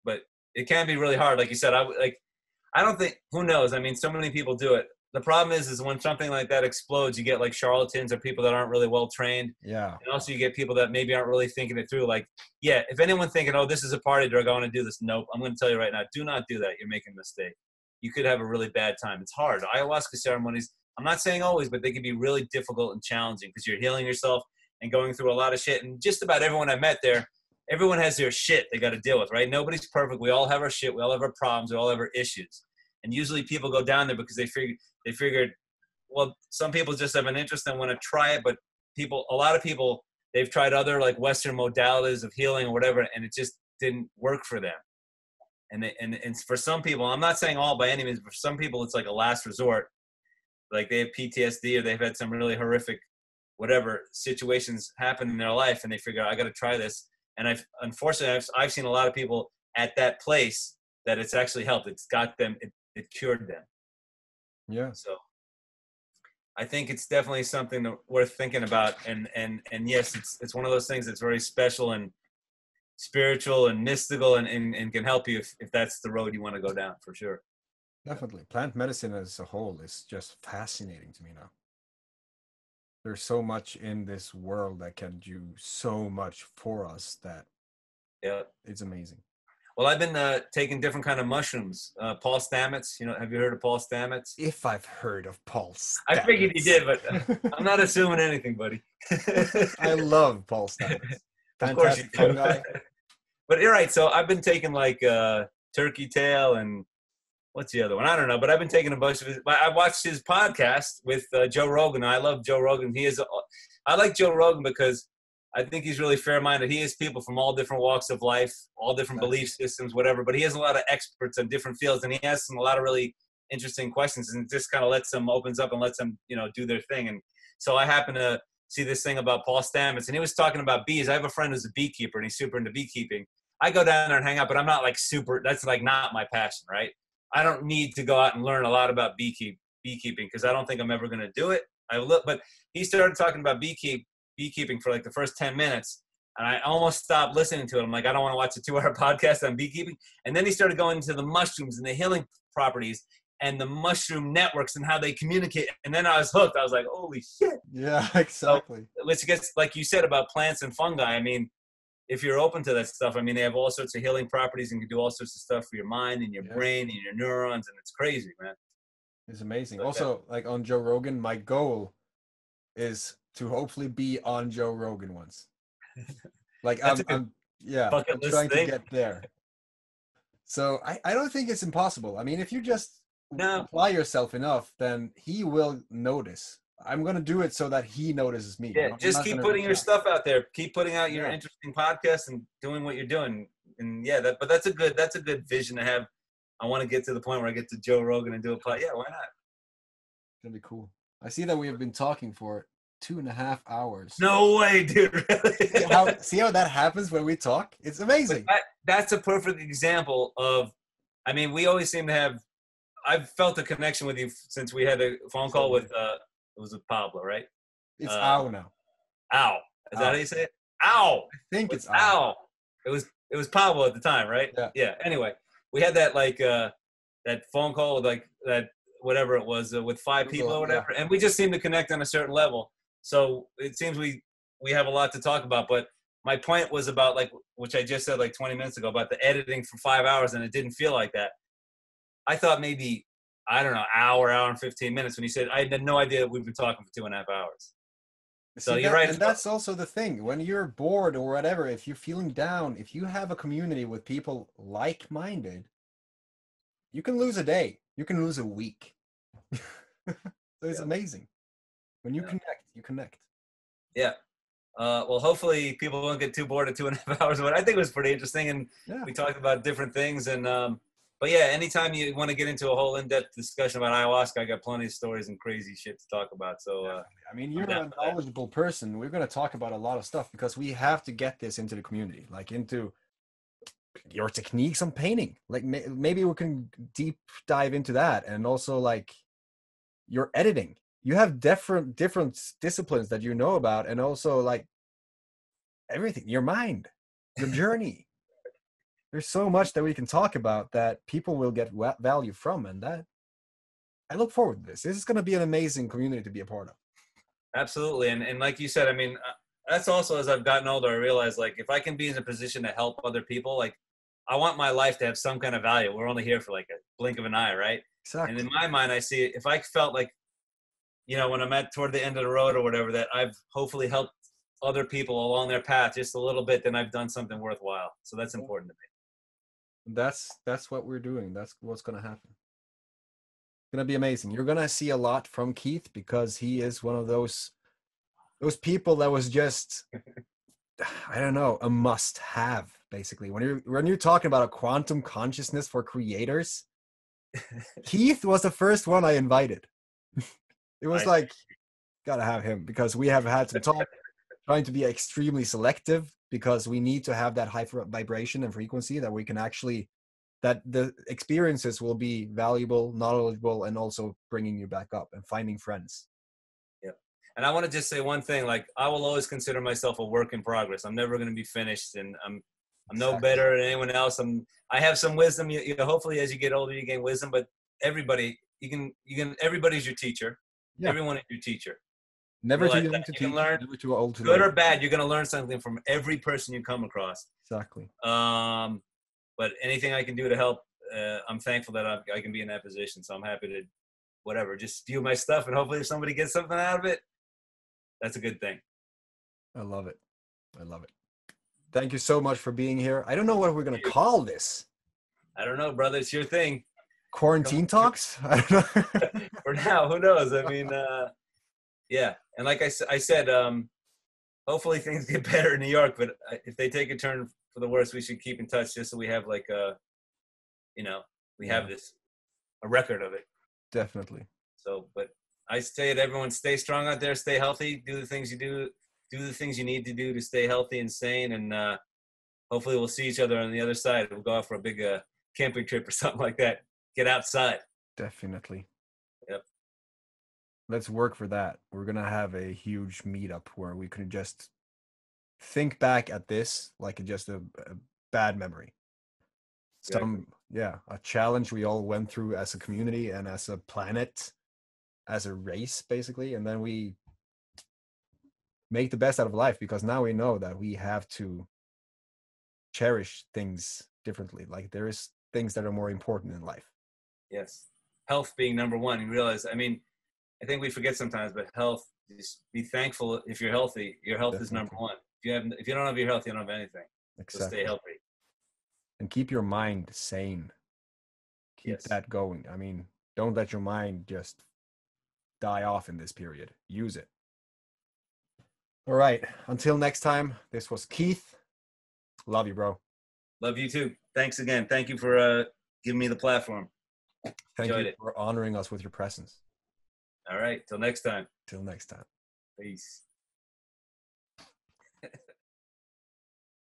but it can be really hard. Like you said, I don't think, who knows? I mean, so many people do it. The problem is when something like that explodes, you get like charlatans or people that aren't really well trained. Yeah. And also you get people that maybe aren't really thinking it through. Like, yeah, if anyone thinking, oh, this is a party drug, I want to do this. Nope. I'm going to tell you right now, do not do that. You're making a mistake. You could have a really bad time. It's hard. Ayahuasca ceremonies, I'm not saying always, but they can be really difficult and challenging because you're healing yourself and going through a lot of shit. And just about everyone I met there, everyone has their shit they got to deal with, right? Nobody's perfect. We all have our shit. We all have our problems. We all have our issues. And usually people go down there because they figured, well, some people just have an interest and want to try it, but a lot of people, they've tried other like Western modalities of healing or whatever, and it just didn't work for them. And for some people, I'm not saying all by any means, but for some people, it's like a last resort. Like they have PTSD or they've had some really horrific, whatever situations happen in their life, and they figure, I got to try this. And unfortunately, I've seen a lot of people at that place that it's actually helped. It's got them, it cured them. Yeah. So I think it's definitely something worth thinking about. And yes, it's one of those things that's very special and spiritual and mystical and can help you if that's the road you want to go down, for sure. Definitely. Plant medicine as a whole is just fascinating to me now. There's so much in this world that can do so much for us that it's amazing. Well, I've been taking different kind of mushrooms. Paul Stamets, have you heard of Paul Stamets? If I've heard of Paul Stamets. I figured you did, but I'm not assuming anything, buddy. I love Paul Stamets. Of course you do. But you're right. So I've been taking like turkey tail and what's the other one? I don't know. But I've been taking a bunch of his. I watched his podcast with Joe Rogan. I love Joe Rogan. I like Joe Rogan because I think he's really fair-minded. He has people from all different walks of life, all different belief systems, whatever. But he has a lot of experts in different fields, and he asks them a lot of really interesting questions, and just kind of opens up and lets them, do their thing. And so I happen to see this thing about Paul Stamets, and he was talking about bees. I have a friend who's a beekeeper, and he's super into beekeeping. I go down there and hang out, but I'm not like super. That's like not my passion, right? I don't need to go out and learn a lot about beekeeping because I don't think I'm ever going to do it. But he started talking about beekeeping for like the first 10 minutes, and I almost stopped listening to it. I'm like, I don't want to watch a 2-hour podcast on beekeeping. And then he started going into the mushrooms and the healing properties and the mushroom networks and how they communicate. And then I was hooked. I was like, holy shit. Yeah, exactly. So, which gets, like you said about plants and fungi. I mean, if you're open to that stuff, I mean, they have all sorts of healing properties and can do all sorts of stuff for your mind and your brain and your neurons. And it's crazy, man. It's amazing. Also, like on Joe Rogan, my goal is to hopefully be on Joe Rogan once. Like That's a good I'm bucket list trying to thing. get there. So I don't think it's impossible. I mean, if you just No, apply yourself enough, then he will notice. I'm gonna do it so that he notices me. yeah, I'm just not keep gonna putting reach your out. stuff out there. Keep putting out your Yeah, interesting podcast and doing what you're doing. And yeah, but that's a good vision to have. I want to get to the point where I get to Joe Rogan and do a pod. Yeah, why not? it's gonna be cool. I see that we have been talking for 2.5 hours. No way, dude. See Really? how that happens when we talk? It's But amazing. that's a perfect example of. I mean, we always seem to have. I've felt a connection with you since we had a phone call So with. It was with Pablo, right? it's Uh, Ow now. Ow. Is that how Ow. you say it? Ow. I think What's it's Ow. Ow? It was Pablo at the time, right? Yeah. Yeah. Anyway, we had that that phone call with that whatever it was with five people or Yeah. whatever, and we just seemed to connect on a certain level. So it seems we have a lot to talk about. But my point was about which I just said 20 minutes ago about the editing for 5 hours, and it didn't feel like that. I thought maybe I don't know hour and 15 minutes when you said I had no idea that we've been talking for 2.5 hours. So See you're that, right. and that's also the thing. When you're bored or whatever, if you're feeling down, if you have a community with people like-minded, you can lose a day. You can lose a week. So it's Yeah. amazing. When you Yeah. connect, you connect. Yeah. Well, hopefully people won't get too bored at 2.5 hours, but I think it was pretty interesting. And Yeah. we talked about different things. And, but yeah, anytime you want to get into a whole in-depth discussion about ayahuasca, I got plenty of stories and crazy shit to talk about. So, I mean, I'm you're down a for that. knowledgeable person. We're going to talk about a lot of stuff because we have to get this into the community, like into your techniques on painting. Like maybe we can deep dive into that, and also like your editing. You have different disciplines that you know about, and also like everything. Your mind, your journey. There's so much that we can talk about that people will get value from, and that I look forward to this. This is going to be an amazing community to be a part of. Absolutely. And like you said, I mean, that's also as I've gotten older, I realized if I can be in a position to help other people, I want my life to have some kind of value. We're only here for a blink of an eye, right? And in Exactly. my mind, I see it. If I felt when I'm at toward the end of the road or whatever, that I've hopefully helped other people along their path just a little bit, then I've done something worthwhile. So that's important to me. That's what we're doing. That's what's going to happen. It's going to be amazing. You're going to see a lot from Keith because he is one of those people that was just I don't know, a must have basically. When you're talking about a quantum consciousness for creators, Keith was the first one I invited. It was gotta have him because we have had some talk trying to be extremely selective because we need to have that high vibration and frequency that we can actually that the experiences will be valuable, knowledgeable, and also bringing you back up and finding friends. Yeah. And I want to just say one thing, I will always consider myself a work in progress. I'm never going to be finished, and I'm no better than anyone else. I have some wisdom. You know, hopefully as you get older, you gain wisdom, but everybody, everybody's your teacher. Yeah. Everyone is your teacher. Never too young that. to You teach, can learn, never too old to good learn. or bad, you're going to learn something from every person you come across. Exactly. But anything I can do to help, I'm thankful that I can be in that position. So I'm happy to, just spew my stuff, and hopefully if somebody gets something out of it, that's a good thing. I love it. I love it. Thank you so much for being here. I don't know what we're going to call this. I don't know, brother. It's your thing. Quarantine talks? I don't know. For now, who knows? I mean, yeah. And like I said, hopefully things get better in New York, but if they take a turn for the worse, we should keep in touch just so we have have a record of it. Definitely. So, but I say to everyone, stay strong out there, stay healthy, do the things you do the things you need to do to stay healthy and sane, and hopefully we'll see each other on the other side. We'll go out for a big camping trip or something like that. Get outside. Definitely. Yep. Let's work for that. We're going to have a huge meetup where we can just think back at this like just a bad memory. A challenge we all went through as a community and as a planet, as a race, basically. And then we make the best out of life because now we know that we have to cherish things differently. Like there is things that are more important in life. Yes. Health being number one. You realize, I mean, I think we forget sometimes, but health, just be thankful if you're healthy. Your health is number one. If you don't have your health, you don't have anything. So stay healthy. And keep your mind sane. Keep that going. I mean, don't let your mind just die off in this period. Use it. All right. Until next time, this was Keith. Love you, bro. Love you too. Thanks again. Thank you for giving me the platform. Thank you for honoring us with your presence. All right. Till next time. Till next time. Peace.